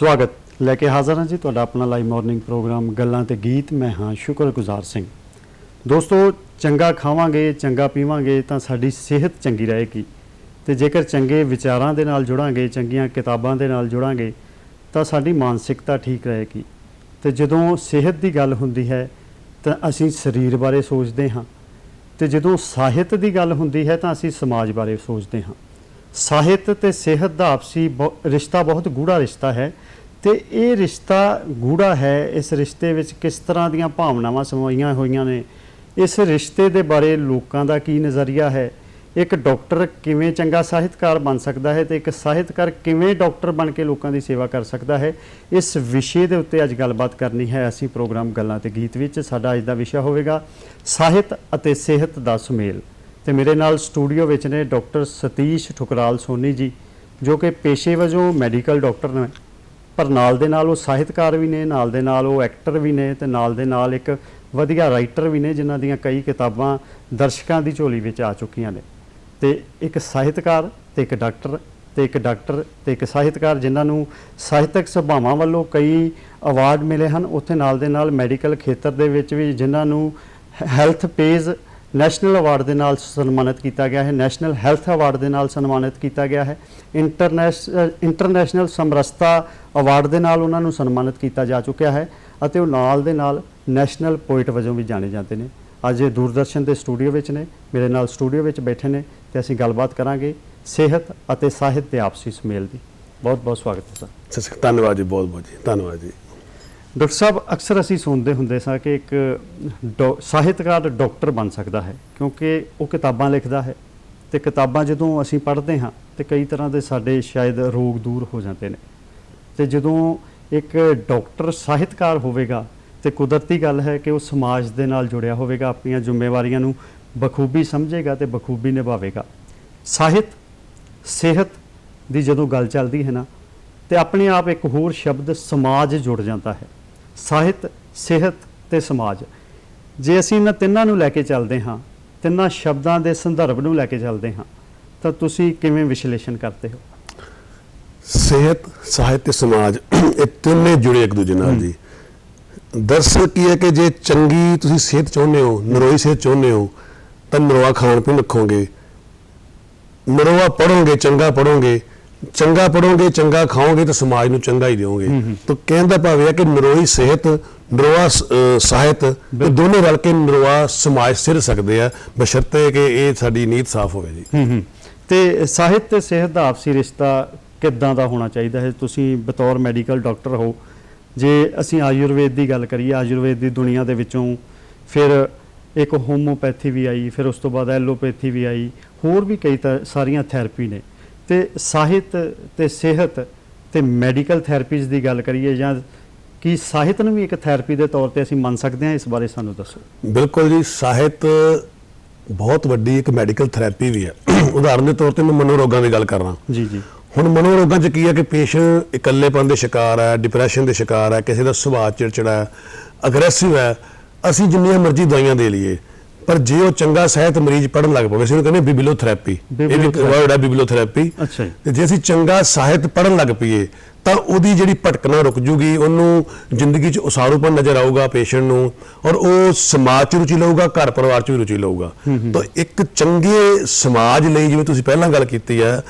स्वागत लैके हाज़र हाँ जी तुहाडा अपना लाइव मॉर्निंग प्रोग्राम गल्लां ते गीत। मैं हाँ शुक्रगुजार सिंह। दोस्तों, चंगा खावांगे चंगा पीवांगे तो साडी सेहत चंगी रहेगी, तो जेकर चंगे विचारां दे नाल जुड़ांगे, चंगियां किताबां दे नाल जुड़ांगे तो साडी मानसिकता ठीक रहेगी। तो जदों सेहत की गल हुंदी है तो असीं शरीर बारे सोचते हाँ, तो जदों साहित्य की गल हुंदी है तो असीं समाज बारे सोचते हाँ। साहित्य ते सेहत का आपसी रिश्ता बहुत गूढ़ा रिश्ता है, तो ये रिश्ता गूढ़ा है। इस रिश्ते विच किस तरह दीयां भावनावां समाईयां होईयां ने, इस रिश्ते दे बारे लोकां दा की नज़रिया है, एक डॉक्टर किवें चंगा साहित्यकार बन सकता है, तो एक साहित्यकार किवें डॉक्टर बन के लोकां दी सेवा कर सकता है, इस विषय दे उत्ते अज गलबात करनी है। असीं प्रोग्राम गल्लां ते गीत विच साडा अज दा विषय होवेगा ਸਾਹਿਤ ਅਤੇ ਸਿਹਤ ਦਾ ਸੁਮੇਲ। ਤੇ ਮੇਰੇ ਨਾਲ ਸਟੂਡੀਓ ਵਿੱਚ ਨੇ ਡਾਕਟਰ ਸਤੀਸ਼ ਠੁਕਰਾਲ ਸੋਨੀ ਜੀ, ਜੋ ਕਿ ਪੇਸ਼ੇ ਵਜੋਂ ਮੈਡੀਕਲ ਡਾਕਟਰ ਨੇ, ਪਰ ਨਾਲ ਦੇ ਨਾਲ ਉਹ ਸਾਹਿਤਕਾਰ ਵੀ ਨੇ, ਨਾਲ ਦੇ ਨਾਲ ਉਹ ਐਕਟਰ ਵੀ ਨੇ, ਤੇ ਨਾਲ ਦੇ ਨਾਲ ਇੱਕ ਵਧੀਆ ਰਾਈਟਰ ਵੀ ਨੇ, ਜਿਨ੍ਹਾਂ ਦੀਆਂ ਕਈ ਕਿਤਾਬਾਂ ਦਰਸ਼ਕਾਂ ਦੀ ਝੋਲੀ ਵਿੱਚ ਆ ਚੁੱਕੀਆਂ ਨੇ। ਤੇ ਇੱਕ ਸਾਹਿਤਕਾਰ ਤੇ ਇੱਕ ਡਾਕਟਰ ਤੇ ਇੱਕ ਸਾਹਿਤਕਾਰ, ਜਿਨ੍ਹਾਂ ਨੂੰ ਸਾਹਿਤਕ ਸਭਾਵਾਂ ਵੱਲੋਂ ਕਈ ਅਵਾਰਡ ਮਿਲੇ ਹਨ। ਉੱਥੇ ਨਾਲ ਦੇ ਨਾਲ ਮੈਡੀਕਲ ਖੇਤਰ ਦੇ ਵਿੱਚ ਵੀ ਜਿਨ੍ਹਾਂ ਨੂੰ ਹੈਲਥ ਪੇਜ ਨੈਸ਼ਨਲ ਅਵਾਰਡ ਦੇ ਨਾਲ ਸਨਮਾਨਿਤ ਕੀਤਾ ਗਿਆ ਹੈ, ਨੈਸ਼ਨਲ ਹੈਲਥ ਅਵਾਰਡ ਦੇ ਨਾਲ ਸਨਮਾਨਿਤ ਕੀਤਾ ਗਿਆ ਹੈ, ਇੰਟਰਨੈਸ਼ਨਲ ਸਮਰਸਤਾ ਅਵਾਰਡ ਦੇ ਨਾਲ ਉਹਨਾਂ ਨੂੰ ਸਨਮਾਨਿਤ ਕੀਤਾ ਜਾ ਚੁੱਕਿਆ ਹੈ, ਅਤੇ ਉਹ ਨਾਲ ਦੇ ਨਾਲ ਨੈਸ਼ਨਲ ਪੋਇਟ ਵਜੋਂ ਵੀ ਜਾਣੇ ਜਾਂਦੇ ਨੇ। ਅੱਜ ਇਹ ਦੂਰਦਰਸ਼ਨ ਦੇ ਸਟੂਡੀਓ ਵਿੱਚ ਨੇ, ਮੇਰੇ ਨਾਲ ਸਟੂਡੀਓ ਵਿੱਚ ਬੈਠੇ ਨੇ, ਤੇ ਅਸੀਂ ਗੱਲਬਾਤ ਕਰਾਂਗੇ ਸਿਹਤ ਅਤੇ ਸਾਹਿਤ ਦੇ ਆਪਸੀ ਸੁਮੇਲ ਦੀ। ਬਹੁਤ ਬਹੁਤ ਸਵਾਗਤ ਹੈ ਸਰ। ਧੰਨਵਾਦ ਜੀ, ਬਹੁਤ ਬਹੁਤ ਜੀ, ਧੰਨਵਾਦ ਜੀ। ਡਾਕਟਰ ਸਾਹਿਬ, ਅਕਸਰ ਅਸੀਂ ਸੁਣਦੇ ਹੁੰਦੇ ਸਾਂ ਕਿ ਇੱਕ ਸਾਹਿਤਕਾਰ ਡਾਕਟਰ ਬਣ ਸਕਦਾ ਹੈ, ਕਿਉਂਕਿ ਉਹ ਕਿਤਾਬਾਂ ਲਿਖਦਾ ਹੈ, ਅਤੇ ਕਿਤਾਬਾਂ ਜਦੋਂ ਅਸੀਂ ਪੜ੍ਹਦੇ ਹਾਂ ਤਾਂ ਕਈ ਤਰ੍ਹਾਂ ਦੇ ਸਾਡੇ ਸ਼ਾਇਦ ਰੋਗ ਦੂਰ ਹੋ ਜਾਂਦੇ ਨੇ। ਅਤੇ ਜਦੋਂ ਇੱਕ ਡਾਕਟਰ ਸਾਹਿਤਕਾਰ ਹੋਵੇਗਾ ਤਾਂ ਕੁਦਰਤੀ ਗੱਲ ਹੈ ਕਿ ਉਹ ਸਮਾਜ ਦੇ ਨਾਲ ਜੁੜਿਆ ਹੋਵੇਗਾ, ਆਪਣੀਆਂ ਜ਼ਿੰਮੇਵਾਰੀਆਂ ਨੂੰ ਬਖੂਬੀ ਸਮਝੇਗਾ ਅਤੇ ਬਖੂਬੀ ਨਿਭਾਵੇਗਾ। ਸਾਹਿਤ ਸਿਹਤ ਦੀ ਜਦੋਂ ਗੱਲ ਚੱਲਦੀ ਹੈ ਨਾ, ਤੇ ਆਪਣੇ ਆਪ ਇੱਕ ਹੋਰ ਸ਼ਬਦ ਸਮਾਜ ਜੁੜ ਜਾਂਦਾ ਹੈ। ਸਾਹਿਤ, ਸਿਹਤ ਤੇ ਸਮਾਜ, ਜੇ ਅਸੀਂ ਇਹਨਾਂ ਤਿੰਨਾਂ ਨੂੰ ਲੈ ਕੇ ਚੱਲਦੇ ਹਾਂ, ਤਿੰਨਾਂ ਸ਼ਬਦਾਂ ਦੇ ਸੰਦਰਭ ਨੂੰ ਲੈ ਕੇ ਚੱਲਦੇ ਹਾਂ, ਤਾਂ ਤੁਸੀਂ ਕਿਵੇਂ ਵਿਸ਼ਲੇਸ਼ਣ ਕਰਦੇ ਹੋ? ਸਿਹਤ, ਸਾਹਿਤ ਤੇ ਸਮਾਜ, ਇਹ ਤਿੰਨੇ ਜੁੜੇ ਇੱਕ ਦੂਜੇ ਨਾਲ ਜੀ। ਦਰਅਸਲ ਕੀ ਹੈ ਕਿ ਜੇ ਚੰਗੀ ਤੁਸੀਂ ਸਿਹਤ ਚਾਹੁੰਦੇ ਹੋ, ਨਰੋਈ ਸਿਹਤ ਚਾਹੁੰਦੇ ਹੋ, ਤਾਂ ਨਰੋਆ ਖਾਣ ਪੀਣ ਰੱਖੋਗੇ, ਨਰੋਆ ਪੜ੍ਹੋਗੇ, ਚੰਗਾ ਪੜ੍ਹੋਗੇ, ਚੰਗਾ ਪੜ੍ਹੋਗੇ, ਚੰਗਾ ਖਾਓਗੇ ਤਾਂ ਸਮਾਜ ਨੂੰ ਚੰਗਾ ਹੀ ਦਿਓਗੇ। ਤਾਂ ਕਹਿਣ ਦਾ ਭਾਵ ਹੈ ਕਿ ਨਰੋਈ ਸਿਹਤ, ਨਰੋਆ ਸਾਹਿਤ, ਇਹ ਦੋਨੇ ਰਲ ਕੇ ਨਰੋਆ ਸਮਾਜ ਸਿਰ ਸਕਦੇ ਆ, ਬਸ਼ਰਤੇ ਕਿ ਇਹ ਸਾਡੀ ਨੀਤ ਸਾਫ਼ ਹੋਵੇ ਜੀ। ਤੇ ਸਾਹਿਤ ਤੇ ਸਿਹਤ ਦਾ ਆਪਸੀ ਰਿਸ਼ਤਾ ਕਿੱਦਾਂ ਦਾ ਹੋਣਾ ਚਾਹੀਦਾ ਹੈ? ਤੁਸੀਂ ਬਤੌਰ ਮੈਡੀਕਲ ਡਾਕਟਰ ਹੋ, ਜੇ ਅਸੀਂ ਆਯੁਰਵੇਦ ਦੀ ਗੱਲ ਕਰੀਏ, ਆਯੁਰਵੇਦ ਦੀ ਦੁਨੀਆ ਦੇ ਵਿੱਚੋਂ ਫਿਰ ਇੱਕ ਹੋਮੋਪੈਥੀ ਵੀ ਆਈ, ਫਿਰ ਉਸ ਤੋਂ ਬਾਅਦ ਐਲੋਪੈਥੀ ਵੀ ਆਈ, ਹੋਰ ਵੀ ਕਈ ਸਾਰੀਆਂ ਥੈਰੇਪੀ ਨੇ। ਤੇ ਸਾਹਿਤ ਤੇ ਸਿਹਤ ਤੇ ਮੈਡੀਕਲ ਥੈਰੇਪੀਜ਼ ਦੀ ਗੱਲ ਕਰੀਏ, ਜਾਂ ਕੀ ਸਾਹਿਤ ਨੂੰ ਵੀ ਇੱਕ ਥੈਰੇਪੀ ਦੇ ਤੌਰ ਤੇ ਅਸੀਂ ਮੰਨ ਸਕਦੇ ਹਾਂ? ਇਸ ਬਾਰੇ ਸਾਨੂੰ ਦੱਸੋ। ਬਿਲਕੁਲ ਜੀ, ਸਾਹਿਤ ਬਹੁਤ ਵੱਡੀ ਇੱਕ ਮੈਡੀਕਲ ਥੈਰੇਪੀ ਵੀ ਹੈ। ਉਦਾਹਰਨ ਦੇ ਤੌਰ ਤੇ ਮੈਂ ਮਨੋਰੋਗਾਂ ਦੀ ਗੱਲ ਕਰ ਰਹਾ ਜੀ ਜੀ। ਹੁਣ ਮਨੋਰੋਗਾਂ 'ਚ ਕੀ ਹੈ ਕਿ ਪੇਸ਼ੈਂਟ ਇਕੱਲੇਪਨ ਦੇ ਸ਼ਿਕਾਰ ਹੈ, ਡਿਪਰੈਸ਼ਨ ਦੇ ਸ਼ਿਕਾਰ ਹੈ, ਕਿਸੇ ਦਾ ਸੁਭਾਅ ਚਿੜਚਿੜਾ ਹੈ, ਅਗਰੈਸਿਵ ਹੈ, ਅਸੀਂ ਜਿੰਨੀਆਂ ਮਰਜ਼ੀ ਦਵਾਈਆਂ ਦੇ ਲਈਏ, ਪਰ ਜੇ ਉਹ ਚੰਗਾ ਸਾਹਿਤ ਮਰੀਜ਼ ਪੜ੍ਹਨ ਲੱਗ ਪਵੇ, ਅਸੀਂ ਉਹਨੂੰ ਕਹਿੰਦੇ ਬਿਬਲੀਓਥੈਰੇਪੀ, ਇਹ ਵੀ ਵਰਡ ਹੈ ਬਿਬਲੀਓਥੈਰੇਪੀ। ਤੇ ਜੇ ਅਸੀਂ ਚੰਗਾ ਸਾਹਿਤ ਪੜ੍ਹਨ ਲੱਗ ਪਈਏ ਤਾਂ ਉਹਦੀ ਜਿਹੜੀ ਭਟਕਣਾ ਰੁਕ ਜੂਗੀ, ਉਹਨੂੰ ਜ਼ਿੰਦਗੀ 'ਚ ਉਸਾਰੂਪਨ ਨਜ਼ਰ ਆਊਗਾ ਪੇਸ਼ੈਂਟ ਨੂੰ, ਔਰ ਉਹ ਸਮਾਜ 'ਚ ਰੁਚੀ ਲਊਗਾ, ਘਰ ਪਰਿਵਾਰ 'ਚ ਵੀ ਰੁਚੀ ਲਊਗਾ। ਤਾਂ ਇੱਕ ਚੰਗੇ ਸਮਾਜ ਲਈ, ਜਿਵੇਂ ਤੁਸੀਂ ਪਹਿਲਾਂ ਗੱਲ ਕੀਤੀ ਹੈ,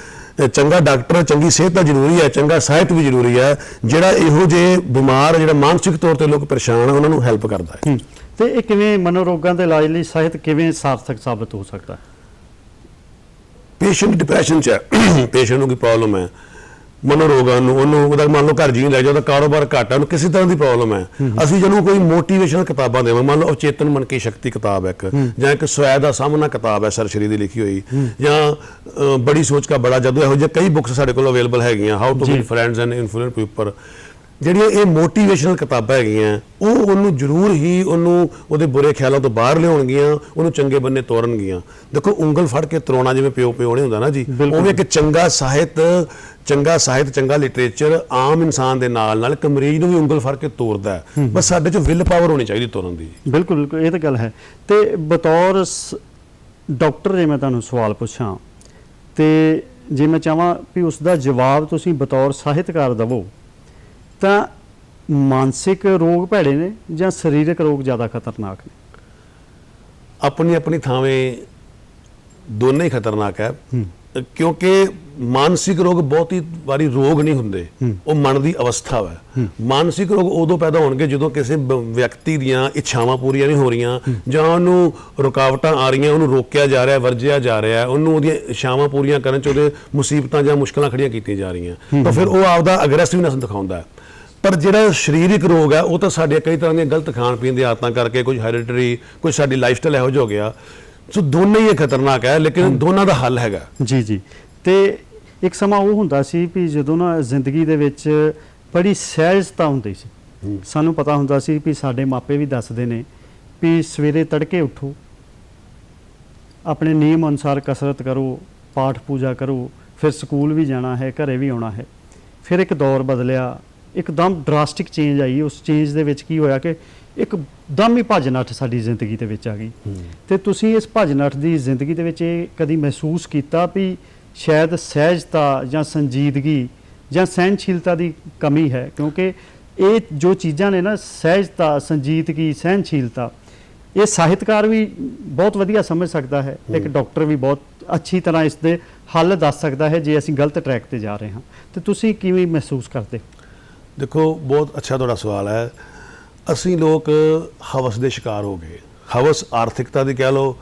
ਚੰਗਾ ਡਾਕਟਰ, ਚੰਗੀ ਸਿਹਤ ਤਾਂ ਜ਼ਰੂਰੀ ਹੈ, ਚੰਗਾ ਸਾਹਿਤ ਵੀ ਜ਼ਰੂਰੀ ਹੈ, ਜਿਹੜਾ ਇਹੋ ਜਿਹੇ ਬਿਮਾਰ, ਜਿਹੜਾ ਮਾਨਸਿਕ ਤੌਰ ਤੇ ਲੋਕ ਪਰੇਸ਼ਾਨ ਆ, ਉਹਨਾਂ ਨੂੰ ਹੈਲਪ ਕਰਦਾ ਹੈ। ਤੇ ਇਹ ਕਿਵੇਂ ਮਨੋਰੋਗਾਂ ਦੇ ਇਲਾਜ ਲਈ ਸਾਹਿਤ ਕਿਵੇਂ ਸਾਰਥਕ ਸਾਬਤ ਹੋ ਸਕਦਾ ਹੈ? ਪੇਸ਼ੈਂਟ ਡਿਪਰੈਸ਼ਨ 'ਚ ਹੈ, ਪੇਸ਼ੈਂਟ ਨੂੰ ਕੀ ਪ੍ਰੋਬਲਮ ਹੈ, ਮਨੋਰੋਗਾਂ ਨੂੰ, ਉਹਨੂੰ ਉਹਦਾ ਮੰਨ ਲਓ ਘਰ ਜੀ ਨਹੀਂ ਲੈ ਜਾਓ, ਉਹਦਾ ਕਾਰੋਬਾਰ ਘੱਟ ਹੈ, ਉਹਨੂੰ ਕਿਸੇ ਤਰ੍ਹਾਂ ਦੀ ਪ੍ਰੋਬਲਮ ਹੈ, ਅਸੀਂ ਜਿਹਨੂੰ ਕੋਈ ਮੋਟੀਵੇਸ਼ਨਲ ਕਿਤਾਬਾਂ ਦੇਵਾਂ, ਮੰਨ ਲਓ ਅਚੇਤਨ ਮਨ ਕੀ ਸ਼ਕਤੀ ਕਿਤਾਬ ਹੈ ਇੱਕ, ਜਾਂ ਇੱਕ ਸਵੈ ਦਾ ਸਾਹਮਣਾ ਕਿਤਾਬ ਹੈ ਸਰਸ਼ਰੀ ਦੀ ਲਿਖੀ ਹੋਈ, ਜਾਂ ਬੜੀ ਸੋਚ ਕਾ ਬੜਾ ਜਾਦੂ, ਇਹੋ ਜਿਹੇ ਕਈ ਬੁੱਕਸ ਸਾਡੇ ਕੋਲ ਅਵੇਲੇਬਲ ਹੈਗੀਆਂ, how to make friends and influence people. ਜਿਹੜੀਆਂ ਇਹ ਮੋਟੀਵੇਸ਼ਨਲ ਕਿਤਾਬਾਂ ਹੈਗੀਆਂ, ਉਹ ਉਹਨੂੰ ਜ਼ਰੂਰ ਹੀ ਉਹਨੂੰ ਉਹਦੇ ਬੁਰੇ ਖਿਆਲਾਂ ਤੋਂ ਬਾਹਰ ਲਿਆਉਣਗੀਆਂ, ਉਹਨੂੰ ਚੰਗੇ ਬੰਨੇ ਤੋਰਨਗੀਆਂ। ਦੇਖੋ, ਉਂਗਲ ਫੜ ਕੇ ਤੋਰਨਾ ਜਿਵੇਂ ਪਿਓ ਨਹੀਂ ਹੁੰਦਾ ਨਾ ਜੀ, ਉਵੇਂ ਇੱਕ ਚੰਗਾ ਸਾਹਿਤ, ਚੰਗਾ ਲਿਟਰੇਚਰ ਆਮ ਇਨਸਾਨ ਦੇ ਨਾਲ ਇੱਕ ਮਰੀਜ਼ ਨੂੰ ਵੀ ਉਂਗਲ ਫੜ ਕੇ ਤੋਰਦਾ ਹੈ। ਬਸ ਸਾਡੇ 'ਚ ਵਿਲ ਪਾਵਰ ਹੋਣੀ ਚਾਹੀਦੀ ਤੋਰਨ ਦੀ। ਬਿਲਕੁਲ ਬਿਲਕੁਲ, ਇਹ ਤਾਂ ਗੱਲ ਹੈ। ਤੇ ਬਤੌਰ ਡਾਕਟਰ ਜੇ ਮੈਂ ਤੁਹਾਨੂੰ ਸਵਾਲ ਪੁੱਛਾਂ, ਤੇ ਜੇ ਮੈਂ ਚਾਹਾਂ ਵੀ ਉਸ ਦਾ ਜਵਾਬ ਤੁਸੀਂ ਬਤੌਰ ਸਾਹਿਤਕਾਰ ਦੇਵੋ, ਤਾਂ ਮਾਨਸਿਕ ਰੋਗ ਭੈੜੇ ਨੇ ਜਾਂ ਸਰੀਰਕ ਰੋਗ ਜ਼ਿਆਦਾ ਖਤਰਨਾਕ ਨੇ? ਆਪਣੀ ਆਪਣੀ ਥਾਵੇਂ ਦੋਨੇ ਹੀ ਖਤਰਨਾਕ ਹੈ, ਕਿਉਂਕਿ ਮਾਨਸਿਕ ਰੋਗ ਬਹੁਤੀ ਵਾਰੀ ਰੋਗ ਨਹੀਂ ਹੁੰਦੇ, ਉਹ ਮਨ ਦੀ ਅਵਸਥਾ ਹੈ। ਮਾਨਸਿਕ ਰੋਗ ਉਦੋਂ ਪੈਦਾ ਹੋਣਗੇ ਜਦੋਂ ਕਿਸੇ ਵਿਅਕਤੀ ਦੀਆਂ ਇੱਛਾਵਾਂ ਪੂਰੀਆਂ ਨਹੀਂ ਹੋ ਰਹੀਆਂ, ਜਾਂ ਉਹਨੂੰ ਰੁਕਾਵਟਾਂ ਆ ਰਹੀਆਂ, ਉਹਨੂੰ ਰੋਕਿਆ ਜਾ ਰਿਹਾ, ਵਰਜਿਆ ਜਾ ਰਿਹਾ, ਉਹਨੂੰ ਉਹਦੀਆਂ ਇੱਛਾਵਾਂ ਪੂਰੀਆਂ ਕਰਨ 'ਚ ਉਹਦੇ ਮੁਸੀਬਤਾਂ ਜਾਂ ਮੁਸ਼ਕਲਾਂ ਖੜੀਆਂ ਕੀਤੀਆਂ ਜਾ ਰਹੀਆਂ, ਤਾਂ ਫਿਰ ਉਹ ਆਪਦਾ ਅਗਰੈਸਿਵਨੈਸ ਦਿਖਾਉਂਦਾ ਹੈ। ਪਰ ਜਿਹੜਾ ਸਰੀਰਕ ਰੋਗ ਹੈ ਉਹ ਤਾਂ ਸਾਡੇ ਕਈ ਤਰ੍ਹਾਂ ਦੀਆਂ ਗਲਤ ਖਾਣ ਪੀਣ ਦੀਆਂ ਆਦਤਾਂ ਕਰਕੇ, ਕੁਝ ਹੈਰੀਡਿਟਰੀ, ਕੁਝ ਸਾਡੀ ਲਾਈਫ ਸਟਾਈਲ ਇਹੋ ਜਿਹਾ ਹੋ ਗਿਆ। ਸੋ ਦੋਨੇ ਹੀ ਖਤਰਨਾਕ ਹੈ, ਲੇਕਿਨ ਦੋਨਾਂ ਦਾ ਹੱਲ ਹੈਗਾ। ਜੀ ਜੀ। ਤੇ ਇੱਕ ਸਮਾਂ ਉਹ ਹੁੰਦਾ ਸੀ ਵੀ ਜਦੋਂ ਨਾ ਜ਼ਿੰਦਗੀ ਦੇ ਵਿੱਚ ਬੜੀ ਸਹਿਜਤਾ ਹੁੰਦੀ ਸੀ। ਸਾਨੂੰ ਪਤਾ ਹੁੰਦਾ ਸੀ ਵੀ ਸਾਡੇ ਮਾਪੇ ਵੀ ਦੱਸਦੇ ਨੇ ਵੀ ਸਵੇਰੇ ਤੜਕੇ ਉੱਠੋ, ਆਪਣੇ ਨਿਯਮ ਅਨੁਸਾਰ ਕਸਰਤ ਕਰੋ, ਪਾਠ ਪੂਜਾ ਕਰੋ, ਫਿਰ ਸਕੂਲ ਵੀ ਜਾਣਾ ਹੈ, ਘਰੇ ਵੀ ਆਉਣਾ ਹੈ। ਫਿਰ ਇੱਕ ਦੌਰ ਬਦਲਿਆ, ਇੱਕਦਮ ਡਰਾਸਟਿਕ ਚੇਂਜ ਆਈ। ਉਸ ਚੇਂਜ ਦੇ ਵਿੱਚ ਕੀ ਹੋਇਆ ਕਿ ਇੱਕਦਮ ਹੀ ਭੱਜ ਨੱਠ ਸਾਡੀ ਜ਼ਿੰਦਗੀ ਦੇ ਵਿੱਚ ਆ ਗਈ। ਤੇ ਤੁਸੀਂ ਇਸ ਭੱਜ ਨੱਠ ਦੀ ਜ਼ਿੰਦਗੀ ਦੇ ਵਿੱਚ ਇਹ ਕਦੀ ਮਹਿਸੂਸ ਕੀਤਾ ਵੀ ਸ਼ਾਇਦ ਸਹਿਜਤਾ ਜਾਂ ਸੰਜੀਦਗੀ ਜਾਂ ਸਹਿਨਸ਼ੀਲਤਾ ਦੀ ਕਮੀ ਹੈ? ਕਿਉਂਕਿ ਇਹ ਜੋ ਚੀਜ਼ਾਂ ਨੇ ਨਾ, ਸਹਿਜਤਾ, ਸੰਜੀਦਗੀ, ਸਹਿਨਸ਼ੀਲਤਾ, ਇਹ ਸਾਹਿਤਕਾਰ ਵੀ ਬਹੁਤ ਵਧੀਆ ਸਮਝ ਸਕਦਾ ਹੈ, ਇੱਕ ਡਾਕਟਰ ਵੀ ਬਹੁਤ ਅੱਛੀ ਤਰ੍ਹਾਂ ਇਸ ਦੇ ਹੱਲ ਦੱਸ ਸਕਦਾ ਹੈ ਜੇ ਅਸੀਂ ਗਲਤ ਟਰੈਕ ਤੇ ਜਾ ਰਹੇ ਹਾਂ। ਤੇ ਤੁਸੀਂ ਕਿਵੇਂ ਮਹਿਸੂਸ ਕਰਦੇ? ਦੇਖੋ, ਬਹੁਤ ਅੱਛਾ ਤੁਹਾਡਾ ਸਵਾਲ ਹੈ। ਅਸੀਂ ਲੋਕ ਹਵਸ ਦੇ ਸ਼ਿਕਾਰ ਹੋ ਗਏ। ਹਵਸ ਆਰਥਿਕਤਾ ਦੀ ਕਹਿ ਲਓ,